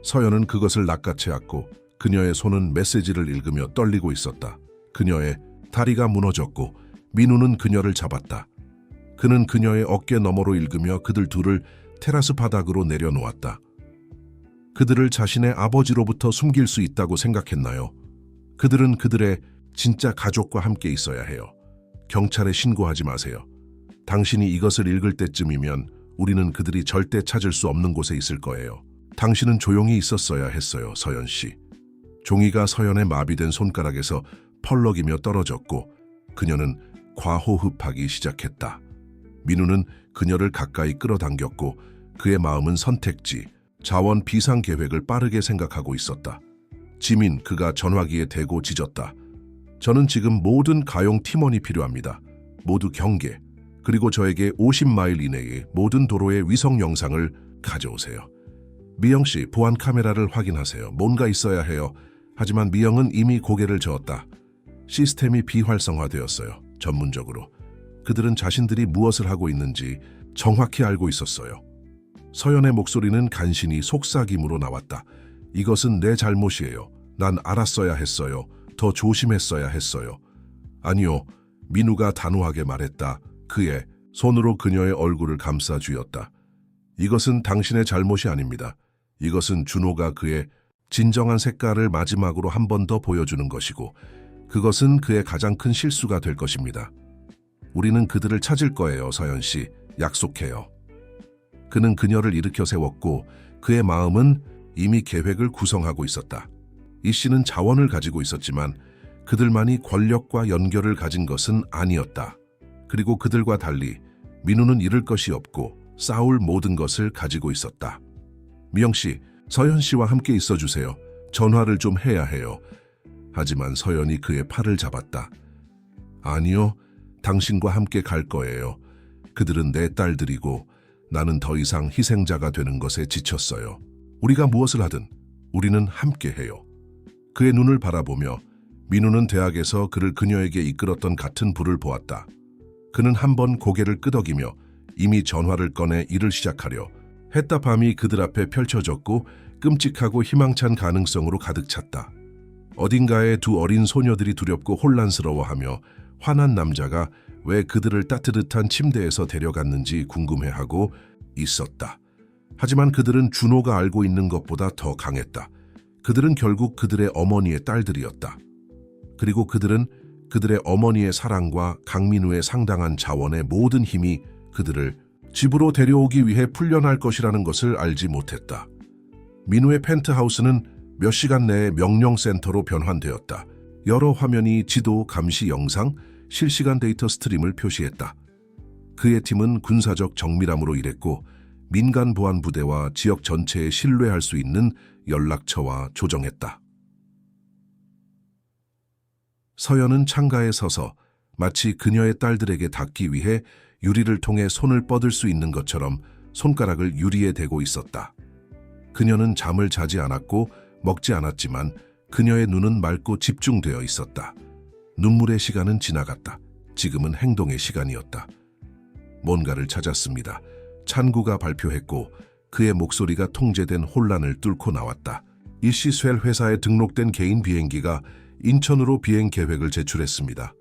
서연은 그것을 낚아채 안고 그녀의 손은 메시지를 읽으며 떨리고 있었다. 그녀의 다리가 무너졌고 민우는 그녀를 잡았다. 그는 그녀의 어깨 너머로 읽으며 그들 둘을 테라스 바닥으로 내려놓았다. 그들을 자신의 아버지로부터 숨길 수 있다고 생각했나요? 그들은 그들의 진짜 가족과 함께 있어야 해요. 경찰에 신고하지 마세요. 당신이 이것을 읽을 때쯤이면 우리는 그들이 절대 찾을 수 없는 곳에 있을 거예요. 당신은 조용히 있었어야 했어요, 서연 씨. 종이가 서연의 마비된 손가락에서 펄럭이며 떨어졌고 그녀는 과호흡하기 시작했다. 민우는 그녀를 가까이 끌어당겼고 그의 마음은 선택지, 자원 비상 계획을 빠르게 생각하고 있었다. 지민, 그가 전화기에 대고 짖었다. 저는 지금 모든 가용 팀원이 필요합니다. 모두 경계, 그리고 저에게 50마일 이내의 모든 도로의 위성 영상을 가져오세요. 미영 씨, 보안 카메라를 확인하세요. 뭔가 있어야 해요. 하지만 미영은 이미 고개를 저었다. 시스템이 비활성화되었어요. 전문적으로. 그들은 자신들이 무엇을 하고 있는지 정확히 알고 있었어요. 서연의 목소리는 간신히 속삭임으로 나왔다. 이것은 내 잘못이에요. 난 알았어야 했어요. 더 조심했어야 했어요. 아니요, 민우가 단호하게 말했다. 그의 손으로 그녀의 얼굴을 감싸 쥐었다. 이것은 당신의 잘못이 아닙니다. 이것은 준호가 그의 진정한 색깔을 마지막으로 한 번 더 보여주는 것이고 그것은 그의 가장 큰 실수가 될 것입니다. 우리는 그들을 찾을 거예요, 서연 씨. 약속해요. 그는 그녀를 일으켜 세웠고 그의 마음은 이미 계획을 구성하고 있었다. 이 씨는 자원을 가지고 있었지만 그들만이 권력과 연결을 가진 것은 아니었다. 그리고 그들과 달리 민우는 잃을 것이 없고 싸울 모든 것을 가지고 있었다. 미영 씨, 서연 씨와 함께 있어 주세요. 전화를 좀 해야 해요. 하지만 서연이 그의 팔을 잡았다. 아니요, 당신과 함께 갈 거예요. 그들은 내 딸들이고 나는 더 이상 희생자가 되는 것에 지쳤어요. 우리가 무엇을 하든 우리는 함께 해요. 그의 눈을 바라보며 민우는 대학에서 그를 그녀에게 이끌었던 같은 불을 보았다. 그는 한 번 고개를 끄덕이며 이미 전화를 꺼내 일을 시작하려 했다. 밤이 그들 앞에 펼쳐졌고 끔찍하고 희망찬 가능성으로 가득 찼다. 어딘가에 두 어린 소녀들이 두렵고 혼란스러워하며 화난 남자가 왜 그들을 따뜻한 침대에서 데려갔는지 궁금해하고 있었다. 하지만 그들은 준호가 알고 있는 것보다 더 강했다. 그들은 결국 그들의 어머니의 딸들이었다. 그리고 그들은 그들의 어머니의 사랑과 강민우의 상당한 자원의 모든 힘이 그들을 집으로 데려오기 위해 풀려날 것이라는 것을 알지 못했다. 민우의 펜트하우스는 몇 시간 내에 명령센터로 변환되었다. 여러 화면이 지도, 감시 영상, 실시간 데이터 스트림을 표시했다. 그의 팀은 군사적 정밀함으로 일했고 민간 보안 부대와 지역 전체에 신뢰할 수 있는 연락처와 조정했다. 서연은 창가에 서서 마치 그녀의 딸들에게 닿기 위해 유리를 통해 손을 뻗을 수 있는 것처럼 손가락을 유리에 대고 있었다. 그녀는 잠을 자지 않았고 먹지 않았지만 그녀의 눈은 맑고 집중되어 있었다. 눈물의 시간은 지나갔다. 지금은 행동의 시간이었다. 뭔가를 찾았습니다. 찬구가 발표했고 그의 목소리가 통제된 혼란을 뚫고 나왔다. 이시스웰 회사에 등록된 개인 비행기가 인천으로 비행 계획을 제출했습니다.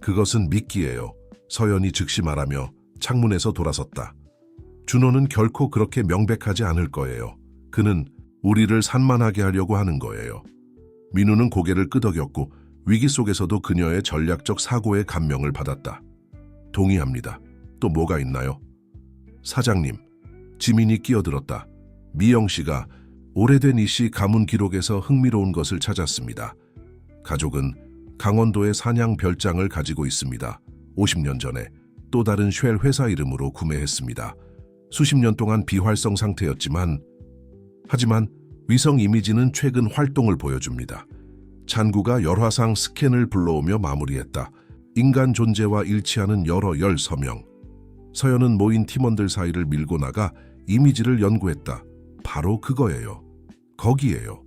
그것은 미끼예요. 서연이 즉시 말하며 창문에서 돌아섰다. 준호는 결코 그렇게 명백하지 않을 거예요. 그는 우리를 산만하게 하려고 하는 거예요. 민우는 고개를 끄덕였고 위기 속에서도 그녀의 전략적 사고에 감명을 받았다. 동의합니다. 또 뭐가 있나요? 사장님, 지민이 끼어들었다. 미영 씨가 오래된 이씨 가문 기록에서 흥미로운 것을 찾았습니다. 가족은 강원도의 사냥 별장을 가지고 있습니다. 50년 전에 또 다른 쉘 회사 이름으로 구매했습니다. 수십 년 동안 비활성 상태였지만 하지만 위성 이미지는 최근 활동을 보여줍니다. 찬구가 열화상 스캔을 불러오며 마무리했다. 인간 존재와 일치하는 여러 열 서명. 서연은 모인 팀원들 사이를 밀고 나가 이미지를 연구했다. 바로 그거예요. 거기에요.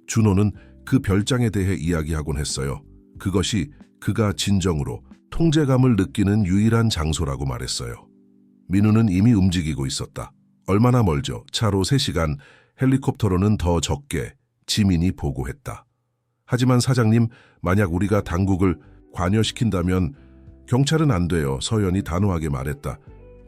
준호는 그 별장에 대해 이야기하곤 했어요. 그것이 그가 진정으로 통제감을 느끼는 유일한 장소라고 말했어요. 민우는 이미 움직이고 있었다. 얼마나 멀죠? 차로 3시간, 헬리콥터로는 더 적게 지민이 보고했다. 하지만 사장님, 만약 우리가 당국을 관여시킨다면 경찰은 안 돼요. 서연이 단호하게 말했다.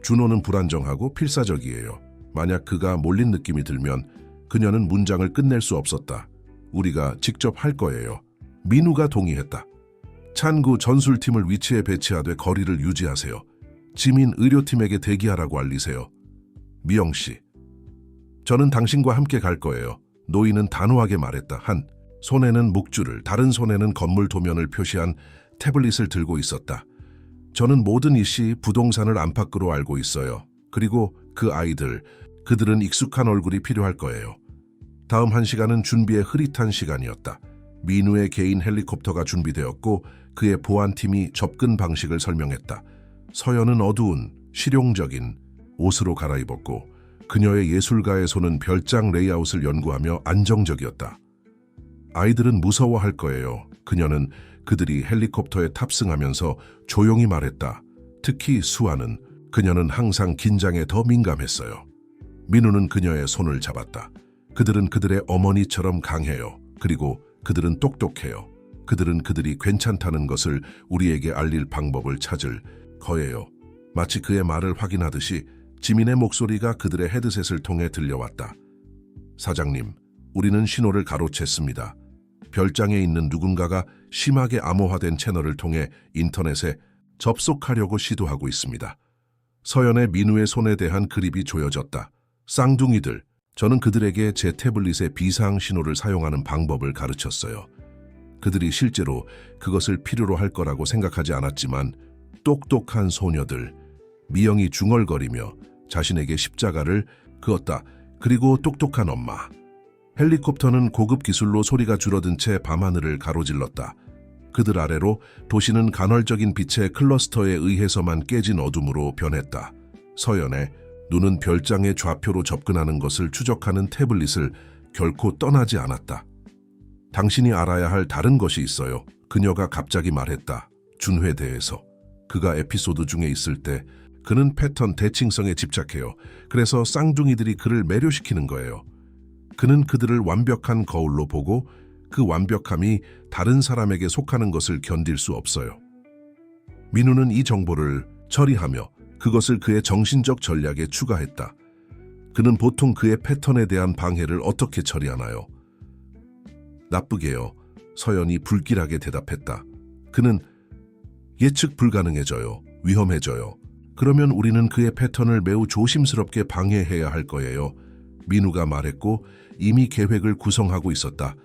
준호는 불안정하고 필사적이에요. 만약 그가 몰린 느낌이 들면 그녀는 문장을 끝낼 수 없었다. 우리가 직접 할 거예요. 민우가 동의했다. 찬구 전술팀을 위치에 배치하되 거리를 유지하세요. 지민 의료팀에게 대기하라고 알리세요. 미영 씨, 저는 당신과 함께 갈 거예요. 노인은 단호하게 말했다. 한 손에는 묵주를, 다른 손에는 건물 도면을 표시한 태블릿을 들고 있었다. 저는 모든 이씨 부동산을 안팎으로 알고 있어요. 그리고 그 아이들, 그들은 익숙한 얼굴이 필요할 거예요. 다음 1시간은 준비의 흐릿한 시간이었다. 민우의 개인 헬리콥터가 준비되었고 그의 보안팀이 접근 방식을 설명했다. 서연은 어두운, 실용적인 옷으로 갈아입었고 그녀의 예술가의 손은 별장 레이아웃을 연구하며 안정적이었다. 아이들은 무서워할 거예요. 그녀는 그들이 헬리콥터에 탑승하면서 조용히 말했다. 특히 수아는, 그녀는 항상 긴장에 더 민감했어요. 민우는 그녀의 손을 잡았다. 그들은 그들의 어머니처럼 강해요. 그리고 그들은 똑똑해요. 그들은 그들이 괜찮다는 것을 우리에게 알릴 방법을 찾을 거예요. 마치 그의 말을 확인하듯이 지민의 목소리가 그들의 헤드셋을 통해 들려왔다. 사장님, 우리는 신호를 가로챘습니다. 별장에 있는 누군가가 심하게 암호화된 채널을 통해 인터넷에 접속하려고 시도하고 있습니다. 서연의 민우의 손에 대한 그립이 조여졌다. 쌍둥이들, 저는 그들에게 제 태블릿의 비상 신호를 사용하는 방법을 가르쳤어요. 그들이 실제로 그것을 필요로 할 거라고 생각하지 않았지만 똑똑한 소녀들, 미영이 중얼거리며 자신에게 십자가를 그었다. 그리고 똑똑한 엄마. 헬리콥터는 고급 기술로 소리가 줄어든 채 밤하늘을 가로질렀다. 그들 아래로 도시는 간헐적인 빛의 클러스터에 의해서만 깨진 어둠으로 변했다. 서연의 눈은 별장의 좌표로 접근하는 것을 추적하는 태블릿을 결코 떠나지 않았다. 당신이 알아야 할 다른 것이 있어요. 그녀가 갑자기 말했다. 준회에 대해서. 그가 에피소드 중에 있을 때 그는 패턴 대칭성에 집착해요. 그래서 쌍둥이들이 그를 매료시키는 거예요. 그는 그들을 완벽한 거울로 보고 그 완벽함이 다른 사람에게 속하는 것을 견딜 수 없어요. 민우는 이 정보를 처리하며 그것을 그의 정신적 전략에 추가했다. 그는 보통 그의 패턴에 대한 방해를 어떻게 처리하나요? 나쁘게요. 서연이 불길하게 대답했다. 그는 예측 불가능해져요. 위험해져요. 그러면 우리는 그의 패턴을 매우 조심스럽게 방해해야 할 거예요. 민우가 말했고 이미 계획을 구성하고 있었다.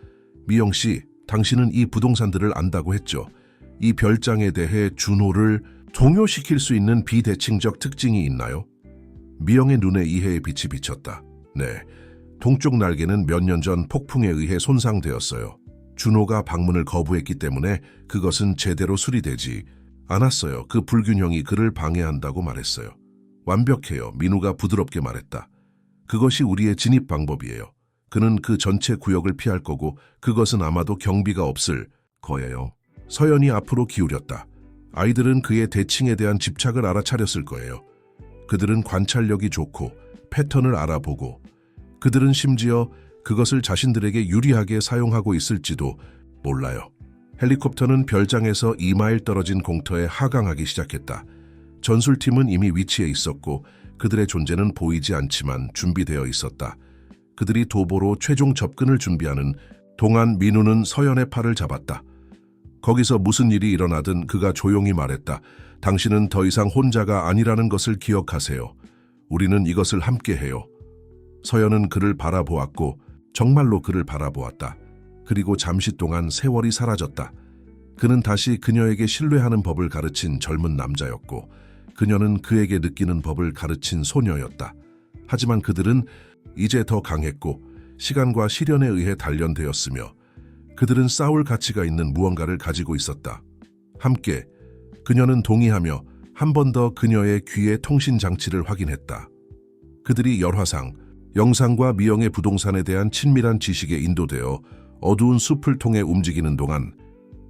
미영 씨, 당신은 이 부동산들을 안다고 했죠. 이 별장에 대해 준호를 동요시킬 수 있는 비대칭적 특징이 있나요? 미영의 눈에 이해의 빛이 비쳤다. 네, 동쪽 날개는 몇 년 전 폭풍에 의해 손상되었어요. 준호가 방문을 거부했기 때문에 그것은 제대로 수리되지 않았어요. 그 불균형이 그를 방해한다고 말했어요. 완벽해요. 민우가 부드럽게 말했다. 그것이 우리의 진입 방법이에요. 그는 그 전체 구역을 피할 거고 그것은 아마도 경비가 없을 거예요. 서연이 앞으로 기울였다. 아이들은 그의 대칭에 대한 집착을 알아차렸을 거예요. 그들은 관찰력이 좋고 패턴을 알아보고 그들은 심지어 그것을 자신들에게 유리하게 사용하고 있을지도 몰라요. 헬리콥터는 별장에서 2마일 떨어진 공터에 하강하기 시작했다. 전술팀은 이미 위치해 있었고 그들의 존재는 보이지 않지만 준비되어 있었다. 그들이 도보로 최종 접근을 준비하는 동안 민우는 서연의 팔을 잡았다. 거기서 무슨 일이 일어나든 그가 조용히 말했다. 당신은 더 이상 혼자가 아니라는 것을 기억하세요. 우리는 이것을 함께 해요. 서연은 그를 바라보았고 정말로 그를 바라보았다. 그리고 잠시 동안 세월이 사라졌다. 그는 다시 그녀에게 신뢰하는 법을 가르친 젊은 남자였고 그녀는 그에게 느끼는 법을 가르친 소녀였다. 하지만 그들은 이제 더 강했고 시간과 시련에 의해 단련되었으며 그들은 싸울 가치가 있는 무언가를 가지고 있었다. 함께 그녀는 동의하며 한 번 더 그녀의 귀의 통신 장치를 확인했다. 그들이 열화상, 영상과 미영의 부동산에 대한 친밀한 지식에 인도되어 어두운 숲을 통해 움직이는 동안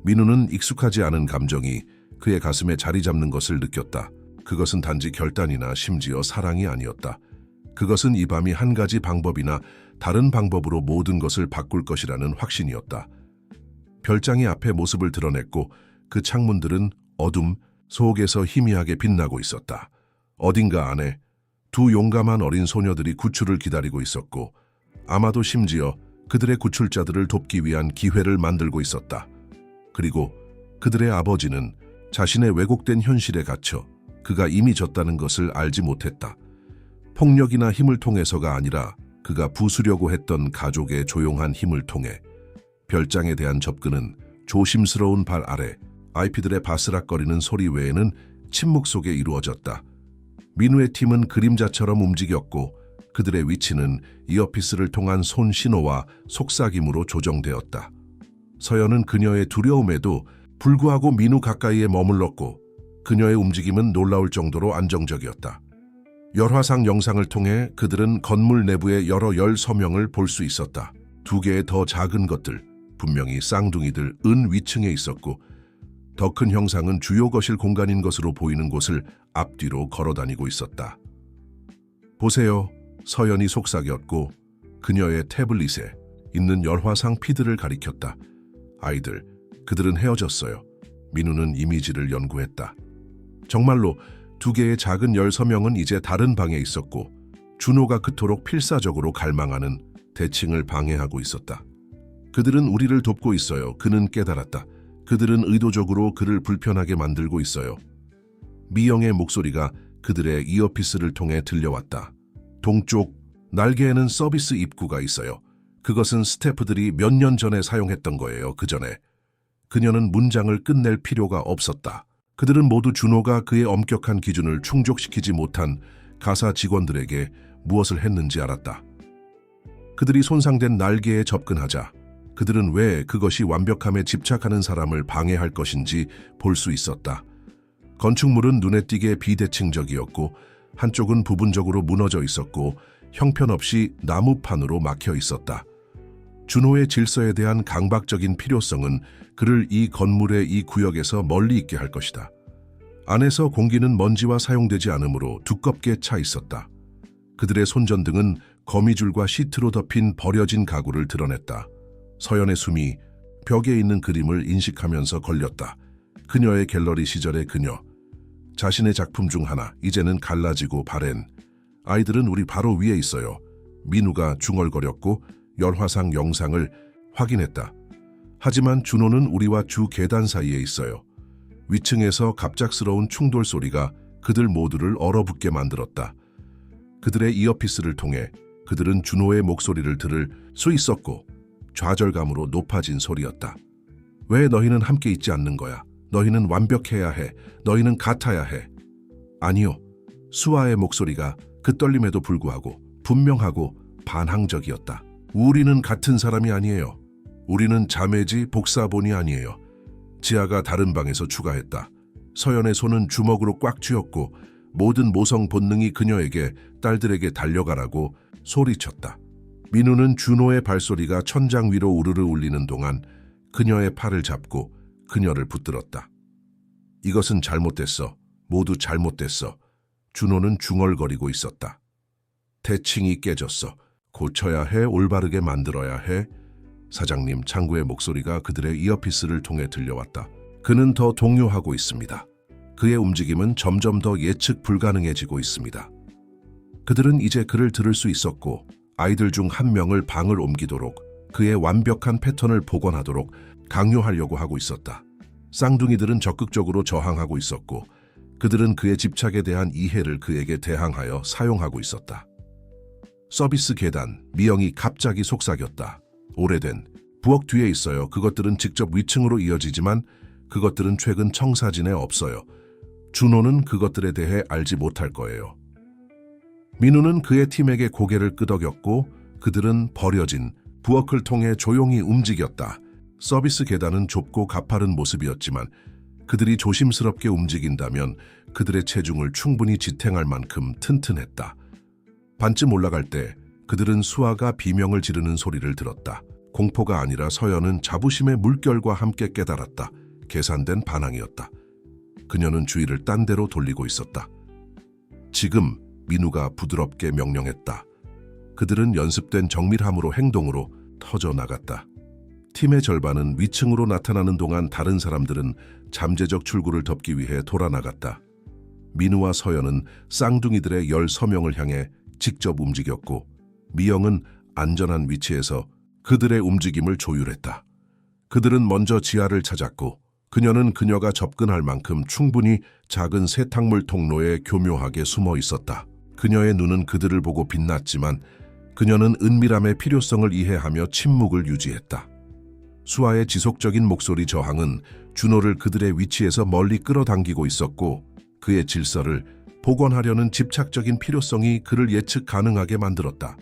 민우는 익숙하지 않은 감정이 그의 가슴에 자리 잡는 것을 느꼈다. 그것은 단지 결단이나 심지어 사랑이 아니었다. 그것은 이 밤이 한 가지 방법이나 다른 방법으로 모든 것을 바꿀 것이라는 확신이었다. 별장이 앞에 모습을 드러냈고 그 창문들은 어둠 속에서 희미하게 빛나고 있었다. 어딘가 안에 두 용감한 어린 소녀들이 구출을 기다리고 있었고 아마도 심지어 그들의 구출자들을 돕기 위한 기회를 만들고 있었다. 그리고 그들의 아버지는 자신의 왜곡된 현실에 갇혀 그가 이미 졌다는 것을 알지 못했다. 폭력이나 힘을 통해서가 아니라 그가 부수려고 했던 가족의 조용한 힘을 통해 별장에 대한 접근은 조심스러운 발 아래 아이피들의 바스락거리는 소리 외에는 침묵 속에 이루어졌다. 민우의 팀은 그림자처럼 움직였고 그들의 위치는 이어피스를 통한 손 신호와 속삭임으로 조정되었다. 서연은 그녀의 두려움에도 불구하고 민우 가까이에 머물렀고 그녀의 움직임은 놀라울 정도로 안정적이었다. 열화상 영상을 통해 그들은 건물 내부의 여러 열 서명을 볼 수 있었다. 두 개의 더 작은 것들, 분명히 쌍둥이들 은 위층에 있었고 더 큰 형상은 주요 거실 공간인 것으로 보이는 곳을 앞뒤로 걸어다니고 있었다. 보세요. 서연이 속삭였고 그녀의 태블릿에 있는 열화상 피드를 가리켰다. 아이들, 그들은 헤어졌어요. 민우는 이미지를 연구했다. 정말로 두 개의 작은 열 서명은 이제 다른 방에 있었고 준호가 그토록 필사적으로 갈망하는 대칭을 방해하고 있었다. 그들은 우리를 돕고 있어요. 그는 깨달았다. 그들은 의도적으로 그를 불편하게 만들고 있어요. 미영의 목소리가 그들의 이어피스를 통해 들려왔다. 동쪽 날개에는 서비스 입구가 있어요. 그것은 스태프들이 몇 년 전에 사용했던 거예요. 그 전에. 그녀는 문장을 끝낼 필요가 없었다. 그들은 모두 준호가 그의 엄격한 기준을 충족시키지 못한 가사 직원들에게 무엇을 했는지 알았다. 그들이 손상된 날개에 접근하자 그들은 왜 그것이 완벽함에 집착하는 사람을 방해할 것인지 볼 수 있었다. 건축물은 눈에 띄게 비대칭적이었고 한쪽은 부분적으로 무너져 있었고 형편없이 나무판으로 막혀 있었다. 준호의 질서에 대한 강박적인 필요성은 그를 이 건물의 이 구역에서 멀리 있게 할 것이다. 안에서 공기는 먼지와 사용되지 않으므로 두껍게 차 있었다. 그들의 손전등은 거미줄과 시트로 덮인 버려진 가구를 드러냈다. 서연의 숨이 벽에 있는 그림을 인식하면서 걸렸다. 그녀의 갤러리 시절의 그녀. 자신의 작품 중 하나, 이제는 갈라지고 바랜. 아이들은 우리 바로 위에 있어요. 민우가 중얼거렸고 열화상 영상을 확인했다. 하지만 준호는 우리와 주 계단 사이에 있어요. 위층에서 갑작스러운 충돌 소리가 그들 모두를 얼어붙게 만들었다. 그들의 이어피스를 통해 그들은 준호의 목소리를 들을 수 있었고 좌절감으로 높아진 소리였다. 왜 너희는 함께 있지 않는 거야? 너희는 완벽해야 해. 너희는 같아야 해. 아니요. 수아의 목소리가 그 떨림에도 불구하고 분명하고 반항적이었다. 우리는 같은 사람이 아니에요. 우리는 자매지 복사본이 아니에요. 지아가 다른 방에서 추가했다. 서연의 손은 주먹으로 꽉 쥐었고 모든 모성 본능이 그녀에게 딸들에게 달려가라고 소리쳤다. 민우는 준호의 발소리가 천장 위로 우르르 울리는 동안 그녀의 팔을 잡고 그녀를 붙들었다. 이것은 잘못됐어. 모두 잘못됐어. 준호는 중얼거리고 있었다. 대칭이 깨졌어. 고쳐야 해. 올바르게 만들어야 해. 사장님, 창구의 목소리가 그들의 이어피스를 통해 들려왔다. 그는 더 동요하고 있습니다. 그의 움직임은 점점 더 예측 불가능해지고 있습니다. 그들은 이제 그를 들을 수 있었고 아이들 중 한 명을 방을 옮기도록 그의 완벽한 패턴을 복원하도록 강요하려고 하고 있었다. 쌍둥이들은 적극적으로 저항하고 있었고 그들은 그의 집착에 대한 이해를 그에게 대항하여 사용하고 있었다. 서비스 계단, 미영이 갑자기 속삭였다. 오래된 부엌 뒤에 있어요. 그것들은 직접 위층으로 이어지지만 그것들은 최근 청사진에 없어요. 준호는 그것들에 대해 알지 못할 거예요. 민우는 그의 팀에게 고개를 끄덕였고 그들은 버려진 부엌을 통해 조용히 움직였다. 서비스 계단은 좁고 가파른 모습이었지만 그들이 조심스럽게 움직인다면 그들의 체중을 충분히 지탱할 만큼 튼튼했다. 반쯤 올라갈 때 그들은 수아가 비명을 지르는 소리를 들었다. 공포가 아니라 서연은 자부심의 물결과 함께 깨달았다. 계산된 반항이었다. 그녀는 주의를 딴 데로 돌리고 있었다. 지금 민우가 부드럽게 명령했다. 그들은 연습된 정밀함으로 행동으로 터져나갔다. 팀의 절반은 위층으로 나타나는 동안 다른 사람들은 잠재적 출구를 덮기 위해 돌아나갔다. 민우와 서연은 쌍둥이들의 열 서명을 향해 직접 움직였고 미영은 안전한 위치에서 그들의 움직임을 조율했다. 그들은 먼저 지하를 찾았고 그녀는 그녀가 접근할 만큼 충분히 작은 세탁물 통로에 교묘하게 숨어 있었다. 그녀의 눈은 그들을 보고 빛났지만 그녀는 은밀함의 필요성을 이해하며 침묵을 유지했다. 수아의 지속적인 목소리 저항은 준호를 그들의 위치에서 멀리 끌어당기고 있었고 그의 질서를 복원하려는 집착적인 필요성이 그를 예측 가능하게 만들었다.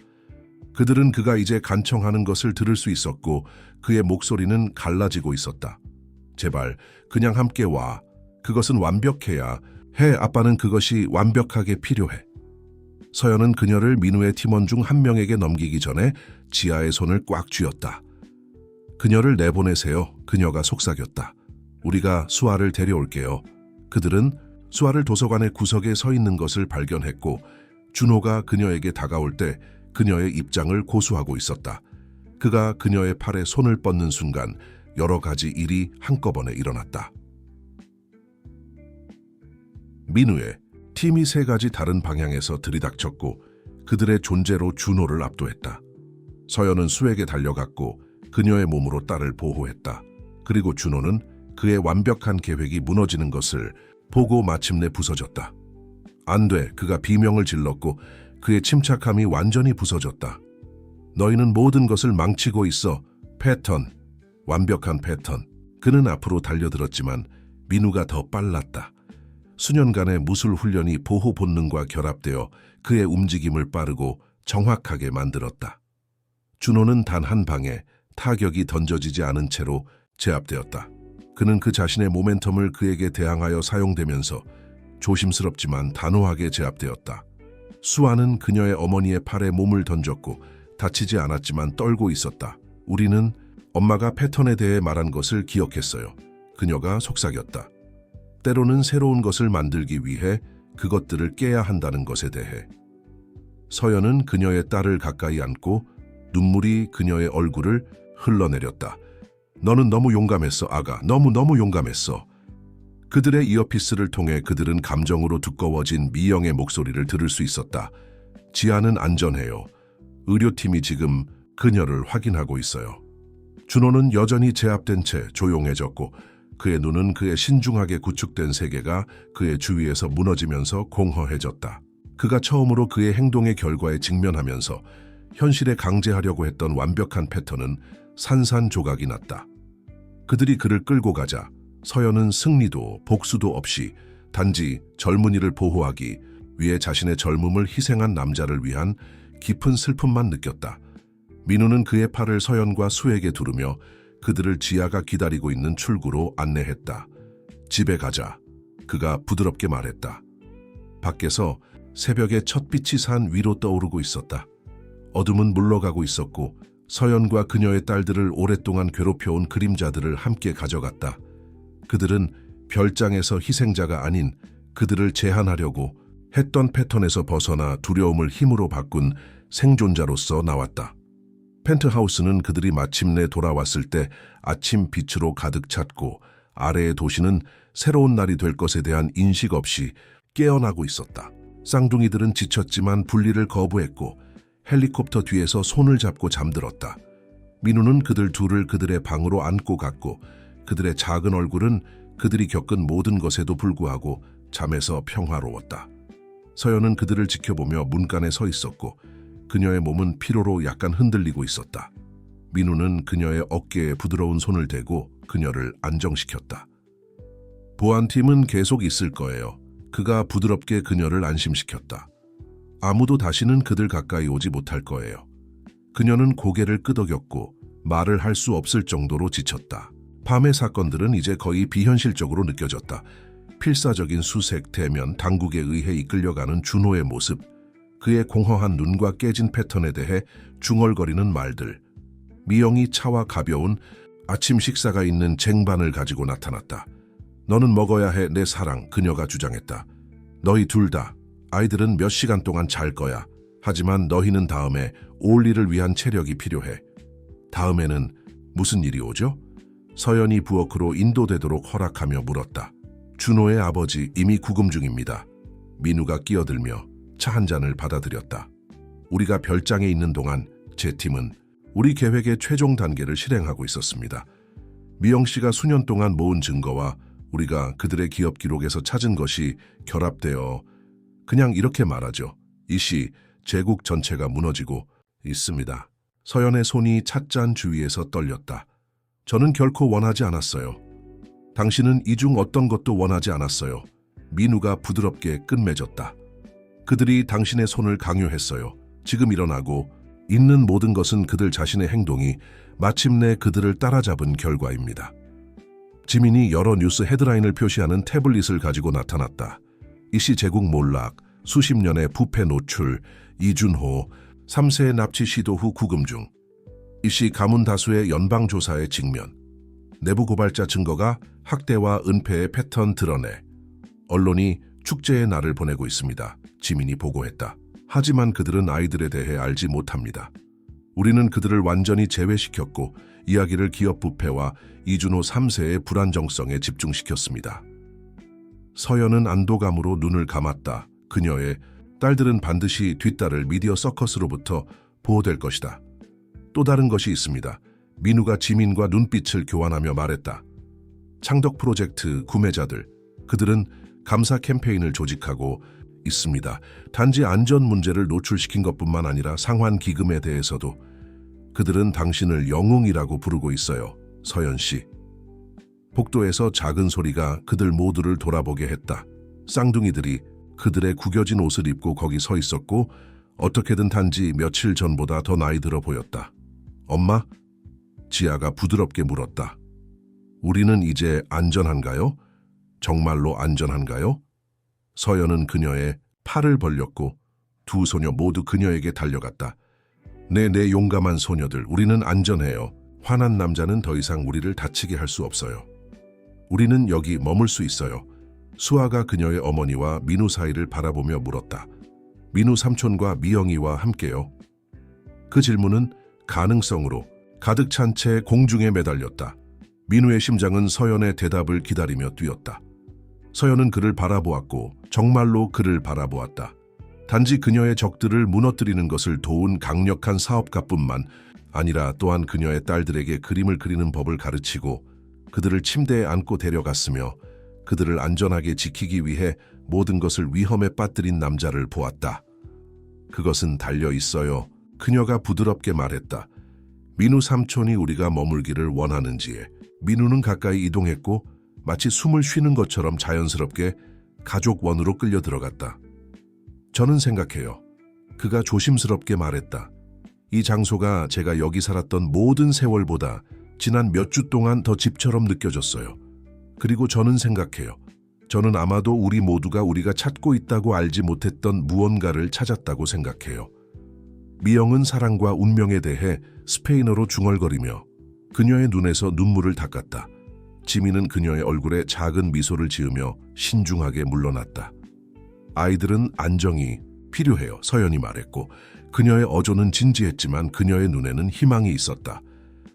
그들은 그가 이제 간청하는 것을 들을 수 있었고 그의 목소리는 갈라지고 있었다. 제발 그냥 함께 와. 그것은 완벽해야 해. 아빠는 그것이 완벽하게 필요해. 서연은 그녀를 민우의 팀원 중 한 명에게 넘기기 전에 지아의 손을 꽉 쥐었다. 그녀를 내보내세요. 그녀가 속삭였다. 우리가 수아를 데려올게요. 그들은 수아를 도서관의 구석에 서 있는 것을 발견했고 준호가 그녀에게 다가올 때 그녀의 입장을 고수하고 있었다. 그가 그녀의 팔에 손을 뻗는 순간 여러 가지 일이 한꺼번에 일어났다. 민우의 팀이 세 가지 다른 방향에서 들이닥쳤고 그들의 존재로 준호를 압도했다. 서연은 수에게 달려갔고 그녀의 몸으로 딸을 보호했다. 그리고 준호는 그의 완벽한 계획이 무너지는 것을 보고 마침내 부서졌다. 안 돼, 그가 비명을 질렀고 그의 침착함이 완전히 부서졌다. 너희는 모든 것을 망치고 있어. 패턴, 완벽한 패턴. 그는 앞으로 달려들었지만 민우가 더 빨랐다. 수년간의 무술 훈련이 보호 본능과 결합되어 그의 움직임을 빠르고 정확하게 만들었다. 준호는 단 한 방에 타격이 던져지지 않은 채로 제압되었다. 그는 그 자신의 모멘텀을 그에게 대항하여 사용되면서 조심스럽지만 단호하게 제압되었다. 수아는 그녀의 어머니의 팔에 몸을 던졌고 다치지 않았지만 떨고 있었다. 우리는 엄마가 패턴에 대해 말한 것을 기억했어요. 그녀가 속삭였다. 때로는 새로운 것을 만들기 위해 그것들을 깨야 한다는 것에 대해. 서연은 그녀의 딸을 가까이 안고 눈물이 그녀의 얼굴을 흘러내렸다. 너는 너무 용감했어, 아가. 너무너무 용감했어. 그들의 이어피스를 통해 그들은 감정으로 두꺼워진 미영의 목소리를 들을 수 있었다. 지아는 안전해요. 의료팀이 지금 그녀를 확인하고 있어요. 준호는 여전히 제압된 채 조용해졌고 그의 눈은 그의 신중하게 구축된 세계가 그의 주위에서 무너지면서 공허해졌다. 그가 처음으로 그의 행동의 결과에 직면하면서 현실에 강제하려고 했던 완벽한 패턴은 산산조각이 났다. 그들이 그를 끌고 가자 서연은 승리도 복수도 없이 단지 젊은이를 보호하기 위해 자신의 젊음을 희생한 남자를 위한 깊은 슬픔만 느꼈다. 민우는 그의 팔을 서연과 수에게 두르며 그들을 지아가 기다리고 있는 출구로 안내했다. 집에 가자. 그가 부드럽게 말했다. 밖에서 새벽의 첫 빛이 산 위로 떠오르고 있었다. 어둠은 물러가고 있었고 서연과 그녀의 딸들을 오랫동안 괴롭혀온 그림자들을 함께 가져갔다. 그들은 별장에서 희생자가 아닌 그들을 제한하려고 했던 패턴에서 벗어나 두려움을 힘으로 바꾼 생존자로서 나왔다. 펜트하우스는 그들이 마침내 돌아왔을 때 아침 빛으로 가득 찼고 아래의 도시는 새로운 날이 될 것에 대한 인식 없이 깨어나고 있었다. 쌍둥이들은 지쳤지만 분리를 거부했고 헬리콥터 뒤에서 손을 잡고 잠들었다. 민우는 그들 둘을 그들의 방으로 안고 갔고 그들의 작은 얼굴은 그들이 겪은 모든 것에도 불구하고 잠에서 평화로웠다. 서연은 그들을 지켜보며 문간에 서 있었고 그녀의 몸은 피로로 약간 흔들리고 있었다. 민우는 그녀의 어깨에 부드러운 손을 대고 그녀를 안정시켰다. 보안팀은 계속 있을 거예요. 그가 부드럽게 그녀를 안심시켰다. 아무도 다시는 그들 가까이 오지 못할 거예요. 그녀는 고개를 끄덕였고 말을 할 수 없을 정도로 지쳤다. 밤의 사건들은 이제 거의 비현실적으로 느껴졌다. 필사적인 수색, 대면, 당국에 의해 이끌려가는 준호의 모습, 그의 공허한 눈과 깨진 패턴에 대해 중얼거리는 말들. 미영이 차와 가벼운 아침 식사가 있는 쟁반을 가지고 나타났다. 너는 먹어야 해, 내 사랑, 그녀가 주장했다. 너희 둘 다, 아이들은 몇 시간 동안 잘 거야. 하지만 너희는 다음에 올 일을 위한 체력이 필요해. 다음에는 무슨 일이 오죠? 서연이 부엌으로 인도되도록 허락하며 물었다. 준호의 아버지 이미 구금 중입니다. 민우가 끼어들며 차 한 잔을 받아들였다. 우리가 별장에 있는 동안 제 팀은 우리 계획의 최종 단계를 실행하고 있었습니다. 미영 씨가 수년 동안 모은 증거와 우리가 그들의 기업 기록에서 찾은 것이 결합되어 그냥 이렇게 말하죠. 이 시 제국 전체가 무너지고 있습니다. 서연의 손이 찻잔 주위에서 떨렸다. 저는 결코 원하지 않았어요. 당신은 이 중 어떤 것도 원하지 않았어요. 민우가 부드럽게 끝맺었다. 그들이 당신의 손을 강요했어요. 지금 일어나고 있는 모든 것은 그들 자신의 행동이 마침내 그들을 따라잡은 결과입니다. 지민이 여러 뉴스 헤드라인을 표시하는 태블릿을 가지고 나타났다. 이씨 제국 몰락, 수십 년의 부패 노출, 이준호, 3세의 납치 시도 후 구금 중. 이씨 가문 다수의 연방조사의 직면. 내부 고발자 증거가 학대와 은폐의 패턴 드러내. 언론이 축제의 날을 보내고 있습니다. 지민이 보고했다. 하지만 그들은 아이들에 대해 알지 못합니다. 우리는 그들을 완전히 제외시켰고 이야기를 기업 부패와 이준호 3세의 불안정성에 집중시켰습니다. 서연은 안도감으로 눈을 감았다. 그녀의 딸들은 반드시 뒷딸을 미디어 서커스로부터 보호될 것이다. 또 다른 것이 있습니다. 민우가 지민과 눈빛을 교환하며 말했다. 창덕 프로젝트 구매자들, 그들은 감사 캠페인을 조직하고 있습니다. 단지 안전 문제를 노출시킨 것뿐만 아니라 상환 기금에 대해서도 그들은 당신을 영웅이라고 부르고 있어요. 서연 씨. 복도에서 작은 소리가 그들 모두를 돌아보게 했다. 쌍둥이들이 그들의 구겨진 옷을 입고 거기 서 있었고 어떻게든 단지 며칠 전보다 더 나이 들어 보였다. 엄마? 지아가 부드럽게 물었다. 우리는 이제 안전한가요? 정말로 안전한가요? 서연은 그녀의 팔을 벌렸고 두 소녀 모두 그녀에게 달려갔다. 네, 용감한 소녀들, 우리는 안전해요. 화난 남자는 더 이상 우리를 다치게 할 수 없어요. 우리는 여기 머물 수 있어요. 수아가 그녀의 어머니와 민우 사이를 바라보며 물었다. 민우 삼촌과 미영이와 함께요. 그 질문은 가능성으로 가득 찬 채 공중에 매달렸다. 민우의 심장은 서연의 대답을 기다리며 뛰었다. 서연은 그를 바라보았고 정말로 그를 바라보았다. 단지 그녀의 적들을 무너뜨리는 것을 도운 강력한 사업가뿐만 아니라 또한 그녀의 딸들에게 그림을 그리는 법을 가르치고 그들을 침대에 안고 데려갔으며 그들을 안전하게 지키기 위해 모든 것을 위험에 빠뜨린 남자를 보았다. 그것은 달려 있어요. 그녀가 부드럽게 말했다. 민우 삼촌이 우리가 머물기를 원하는지에. 민우는 가까이 이동했고 마치 숨을 쉬는 것처럼 자연스럽게 가족원으로 끌려 들어갔다. 저는 생각해요. 그가 조심스럽게 말했다. 이 장소가 제가 여기 살았던 모든 세월보다 지난 몇 주 동안 더 집처럼 느껴졌어요. 그리고 저는 생각해요. 저는 아마도 우리 모두가 우리가 찾고 있다고 알지 못했던 무언가를 찾았다고 생각해요. 미영은 사랑과 운명에 대해 스페인어로 중얼거리며 그녀의 눈에서 눈물을 닦았다. 지민은 그녀의 얼굴에 작은 미소를 지으며 신중하게 물러났다. 아이들은 안정이 필요해요, 서연이 말했고 그녀의 어조는 진지했지만 그녀의 눈에는 희망이 있었다.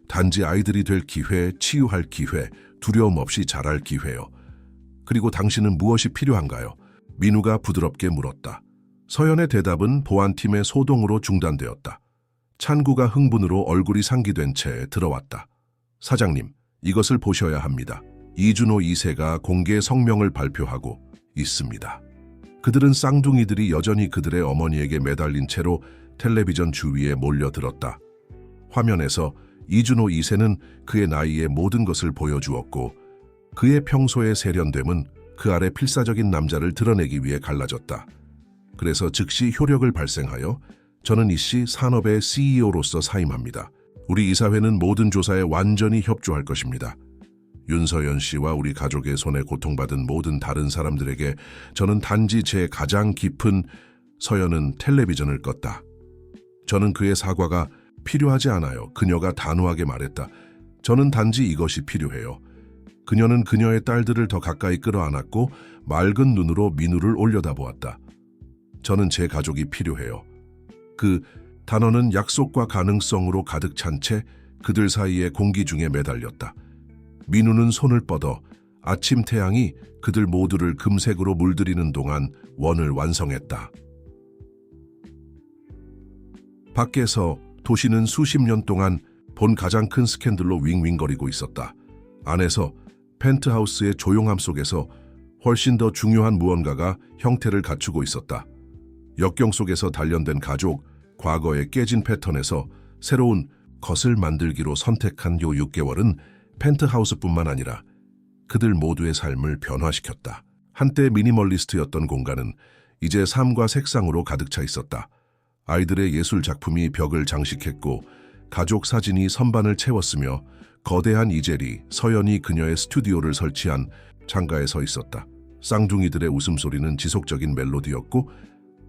단지 아이들이 될 기회, 치유할 기회, 두려움 없이 자랄 기회요. 그리고 당신은 무엇이 필요한가요? 민우가 부드럽게 물었다. 서연의 대답은 보안팀의 소동으로 중단되었다. 찬구가 흥분으로 얼굴이 상기된 채 들어왔다. 사장님, 이것을 보셔야 합니다. 이준호 2세가 공개 성명을 발표하고 있습니다. 그들은 쌍둥이들이 여전히 그들의 어머니에게 매달린 채로 텔레비전 주위에 몰려들었다. 화면에서 이준호 2세는 그의 나이의 모든 것을 보여주었고 그의 평소의 세련됨은 그 아래 필사적인 남자를 드러내기 위해 갈라졌다. 그래서 즉시 효력을 발생하여 저는 이씨 산업의 CEO로서 사임합니다. 우리 이사회는 모든 조사에 완전히 협조할 것입니다. 윤서연 씨와 우리 가족의 손에 고통받은 모든 다른 사람들에게 저는 단지 제 가장 깊은 서연은 텔레비전을 껐다. 저는 그의 사과가 필요하지 않아요. 그녀가 단호하게 말했다. 저는 단지 이것이 필요해요. 그녀는 그녀의 딸들을 더 가까이 끌어안았고 맑은 눈으로 민우를 올려다보았다. 저는 제 가족이 필요해요. 그 단어는 약속과 가능성으로 가득 찬 채 그들 사이의 공기 중에 매달렸다. 민우는 손을 뻗어 아침 태양이 그들 모두를 금색으로 물들이는 동안 원을 완성했다. 밖에서 도시는 수십 년 동안 본 가장 큰 스캔들로 윙윙거리고 있었다. 안에서 펜트하우스의 조용함 속에서 훨씬 더 중요한 무언가가 형태를 갖추고 있었다. 역경 속에서 단련된 가족, 과거의 깨진 패턴에서 새로운 것을 만들기로 선택한 요 6개월은 펜트하우스뿐만 아니라 그들 모두의 삶을 변화시켰다. 한때 미니멀리스트였던 공간은 이제 삶과 색상으로 가득 차 있었다. 아이들의 예술 작품이 벽을 장식했고 가족 사진이 선반을 채웠으며 거대한 이젤이 서연이 그녀의 스튜디오를 설치한 창가에 서 있었다. 쌍둥이들의 웃음소리는 지속적인 멜로디였고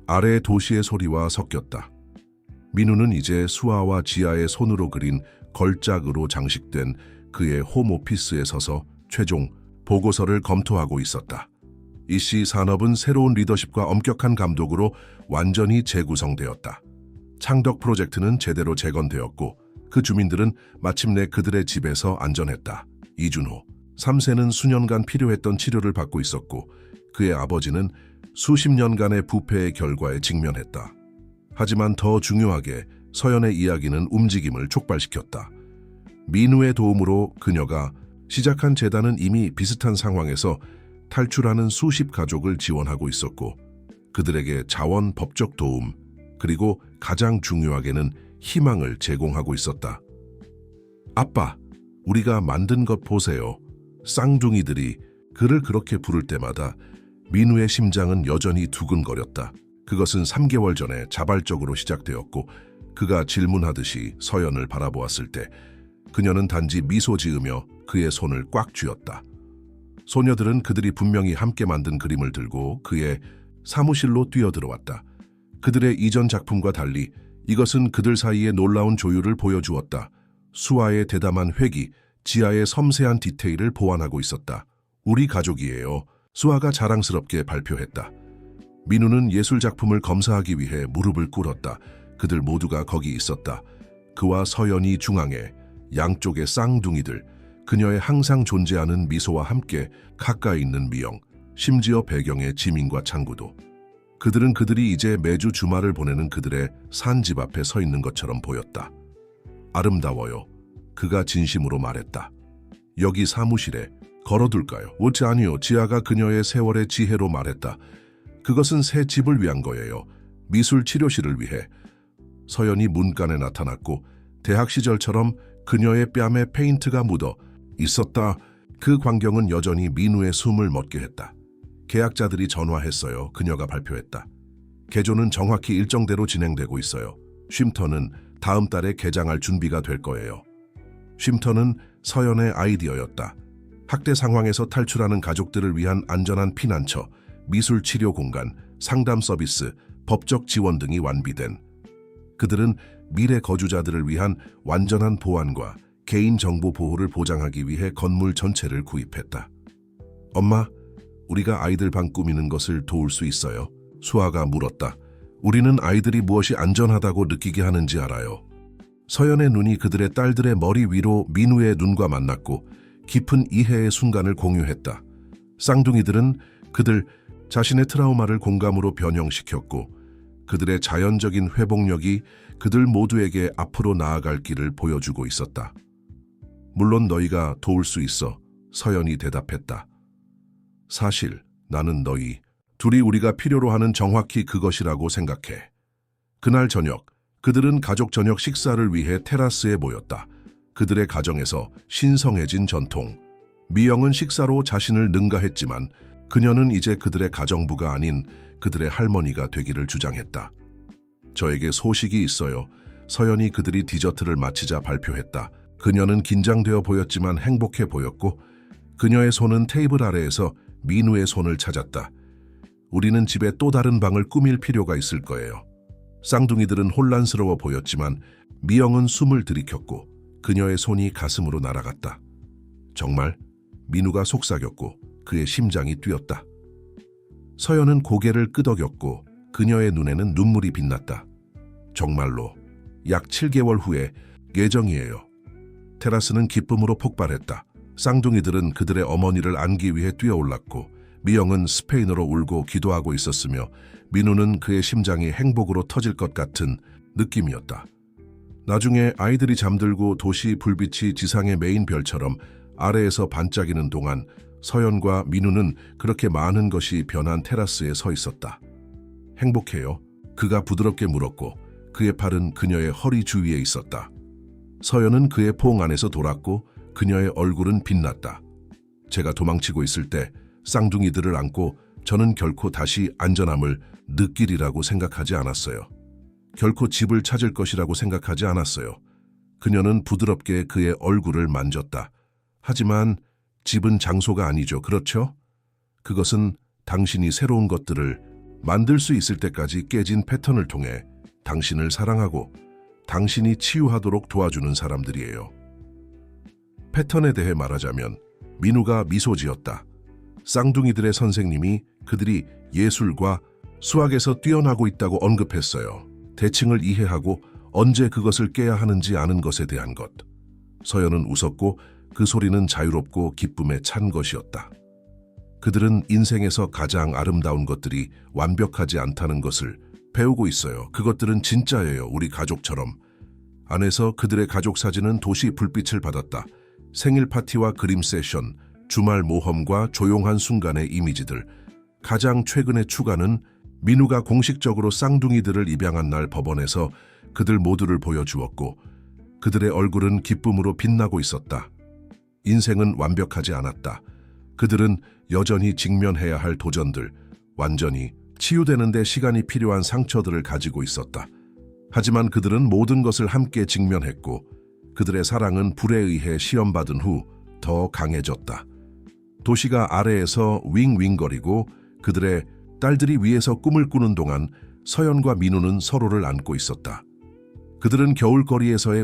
아래의 도시의 소리와 섞였다. 민우는 이제 수아와 지아의 손으로 그린 걸작으로 장식된 그의 홈오피스에 서서 최종 보고서를 검토하고 있었다. 이씨 산업은 새로운 리더십과 엄격한 감독으로 완전히 재구성되었다. 창덕 프로젝트는 제대로 재건되었고 그 주민들은 마침내 그들의 집에서 안전했다. 이준호 3세는 수년간 필요했던 치료를 받고 있었고 그의 아버지는 수십 년간의 부패의 결과에 직면했다. 하지만 더 중요하게 서연의 이야기는 움직임을 촉발시켰다. 민우의 도움으로 그녀가 시작한 재단은 이미 비슷한 상황에서 탈출하는 수십 가족을 지원하고 있었고 그들에게 자원, 법적 도움, 그리고 가장 중요하게는 희망을 제공하고 있었다. 아빠, 우리가 만든 것 보세요. 쌍둥이들이 그를 그렇게 부를 때마다 민우의 심장은 여전히 두근거렸다. 그것은 3개월 전에 자발적으로 시작되었고 그가 질문하듯이 서연을 바라보았을 때 그녀는 단지 미소 지으며 그의 손을 꽉 쥐었다. 소녀들은 그들이 분명히 함께 만든 그림을 들고 그의 사무실로 뛰어들어왔다. 그들의 이전 작품과 달리 이것은 그들 사이의 놀라운 조율을 보여주었다. 수아의 대담한 회기, 지아의 섬세한 디테일을 보완하고 있었다. 우리 가족이에요. 수아가 자랑스럽게 발표했다. 민우는 예술 작품을 검사하기 위해 무릎을 꿇었다. 그들 모두가 거기 있었다. 그와 서연이 중앙에, 양쪽의 쌍둥이들, 그녀의 항상 존재하는 미소와 함께 가까이 있는 미영, 심지어 배경의 지민과 창구도. 그들은 그들이 이제 매주 주말을 보내는 그들의 산집 앞에 서 있는 것처럼 보였다. 아름다워요. 그가 진심으로 말했다. 여기 사무실에 걸어둘까요? 오지 아니요. 지아가 그녀의 세월의 지혜로 말했다. 그것은 새 집을 위한 거예요. 미술 치료실을 위해. 서연이 문간에 나타났고 대학 시절처럼 그녀의 뺨에 페인트가 묻어 있었다. 그 광경은 여전히 민우의 숨을 멎게 했다. 계약자들이 전화했어요. 그녀가 발표했다. 개조는 정확히 일정대로 진행되고 있어요. 쉼터는 다음 달에 개장할 준비가 될 거예요. 쉼터는 서연의 아이디어였다. 학대 상황에서 탈출하는 가족들을 위한 안전한 피난처, 미술 치료 공간, 상담 서비스, 법적 지원 등이 완비된. 그들은 미래 거주자들을 위한 완전한 보안과 개인정보 보호를 보장하기 위해 건물 전체를 구입했다. 엄마, 우리가 아이들 방 꾸미는 것을 도울 수 있어요? 수아가 물었다. 우리는 아이들이 무엇이 안전하다고 느끼게 하는지 알아요. 서연의 눈이 그들의 딸들의 머리 위로 민우의 눈과 만났고 깊은 이해의 순간을 공유했다. 쌍둥이들은 그들 자신의 트라우마를 공감으로 변형시켰고 그들의 자연적인 회복력이 그들 모두에게 앞으로 나아갈 길을 보여주고 있었다. 물론 너희가 도울 수 있어, 서연이 대답했다. 사실 나는 너희 둘이 우리가 필요로 하는 정확히 그것이라고 생각해. 그날 저녁, 그들은 가족 저녁 식사를 위해 테라스에 모였다. 그들의 가정에서 신성해진 전통. 미영은 식사로 자신을 능가했지만 그녀는 이제 그들의 가정부가 아닌 그들의 할머니가 되기를 주장했다. 저에게 소식이 있어요. 서연이 그들이 디저트를 마치자 발표했다. 그녀는 긴장되어 보였지만 행복해 보였고 그녀의 손은 테이블 아래에서 민우의 손을 찾았다. 우리는 집에 또 다른 방을 꾸밀 필요가 있을 거예요. 쌍둥이들은 혼란스러워 보였지만 미영은 숨을 들이켰고 그녀의 손이 가슴으로 날아갔다. 정말? 민우가 속삭였고 그의 심장이 뛰었다. 서연은 고개를 끄덕였고 그녀의 눈에는 눈물이 빛났다. 정말로 약 7개월 후에 예정이에요. 테라스는 기쁨으로 폭발했다. 쌍둥이들은 그들의 어머니를 안기 위해 뛰어올랐고 미영은 스페인어로 울고 기도하고 있었으며 민우는 그의 심장이 행복으로 터질 것 같은 느낌이었다. 나중에 아이들이 잠들고 도시 불빛이 지상의 메인 별처럼 아래에서 반짝이는 동안 서연과 민우는 그렇게 많은 것이 변한 테라스에 서 있었다. 행복해요? 그가 부드럽게 물었고 그의 팔은 그녀의 허리 주위에 있었다. 서연은 그의 포옹 안에서 돌았고 그녀의 얼굴은 빛났다. 제가 도망치고 있을 때 쌍둥이들을 안고 저는 결코 다시 안전함을 느끼리라고 생각하지 않았어요. 결코 집을 찾을 것이라고 생각하지 않았어요. 그녀는 부드럽게 그의 얼굴을 만졌다. 하지만 집은 장소가 아니죠. 그렇죠? 그것은 당신이 새로운 것들을 만들 수 있을 때까지 깨진 패턴을 통해 당신을 사랑하고 당신이 치유하도록 도와주는 사람들이에요. 패턴에 대해 말하자면 민우가 미소 지었다. 쌍둥이들의 선생님이 그들이 예술과 수학에서 뛰어나고 있다고 언급했어요. 대칭을 이해하고 언제 그것을 깨야 하는지 아는 것에 대한 것. 서연은 웃었고 그 소리는 자유롭고 기쁨에 찬 것이었다. 그들은 인생에서 가장 아름다운 것들이 완벽하지 않다는 것을 배우고 있어요. 그것들은 진짜예요. 우리 가족처럼. 안에서 그들의 가족 사진은 도시 불빛을 받았다. 생일 파티와 그림 세션, 주말 모험과 조용한 순간의 이미지들. 가장 최근의 추가는 민우가 공식적으로 쌍둥이들을 입양한 날 법원에서 그들 모두를 보여주었고 그들의 얼굴은 기쁨으로 빛나고 있었다. 인생은 완벽하지 않았다. 그들은 여전히 직면해야 할 도전들, 완전히 치유되는 데 시간이 필요한 상처들을 가지고 있었다. 하지만 그들은 모든 것을 함께 직면했고 그들의 사랑은 불에 의해 시험받은 후 더 강해졌다. 도시가 아래에서 윙윙거리고 그들의 딸들이 위에서 꿈을 꾸는 동안 서연과 민우는 서로를 안고 있었다. 그들은 겨울거리에서의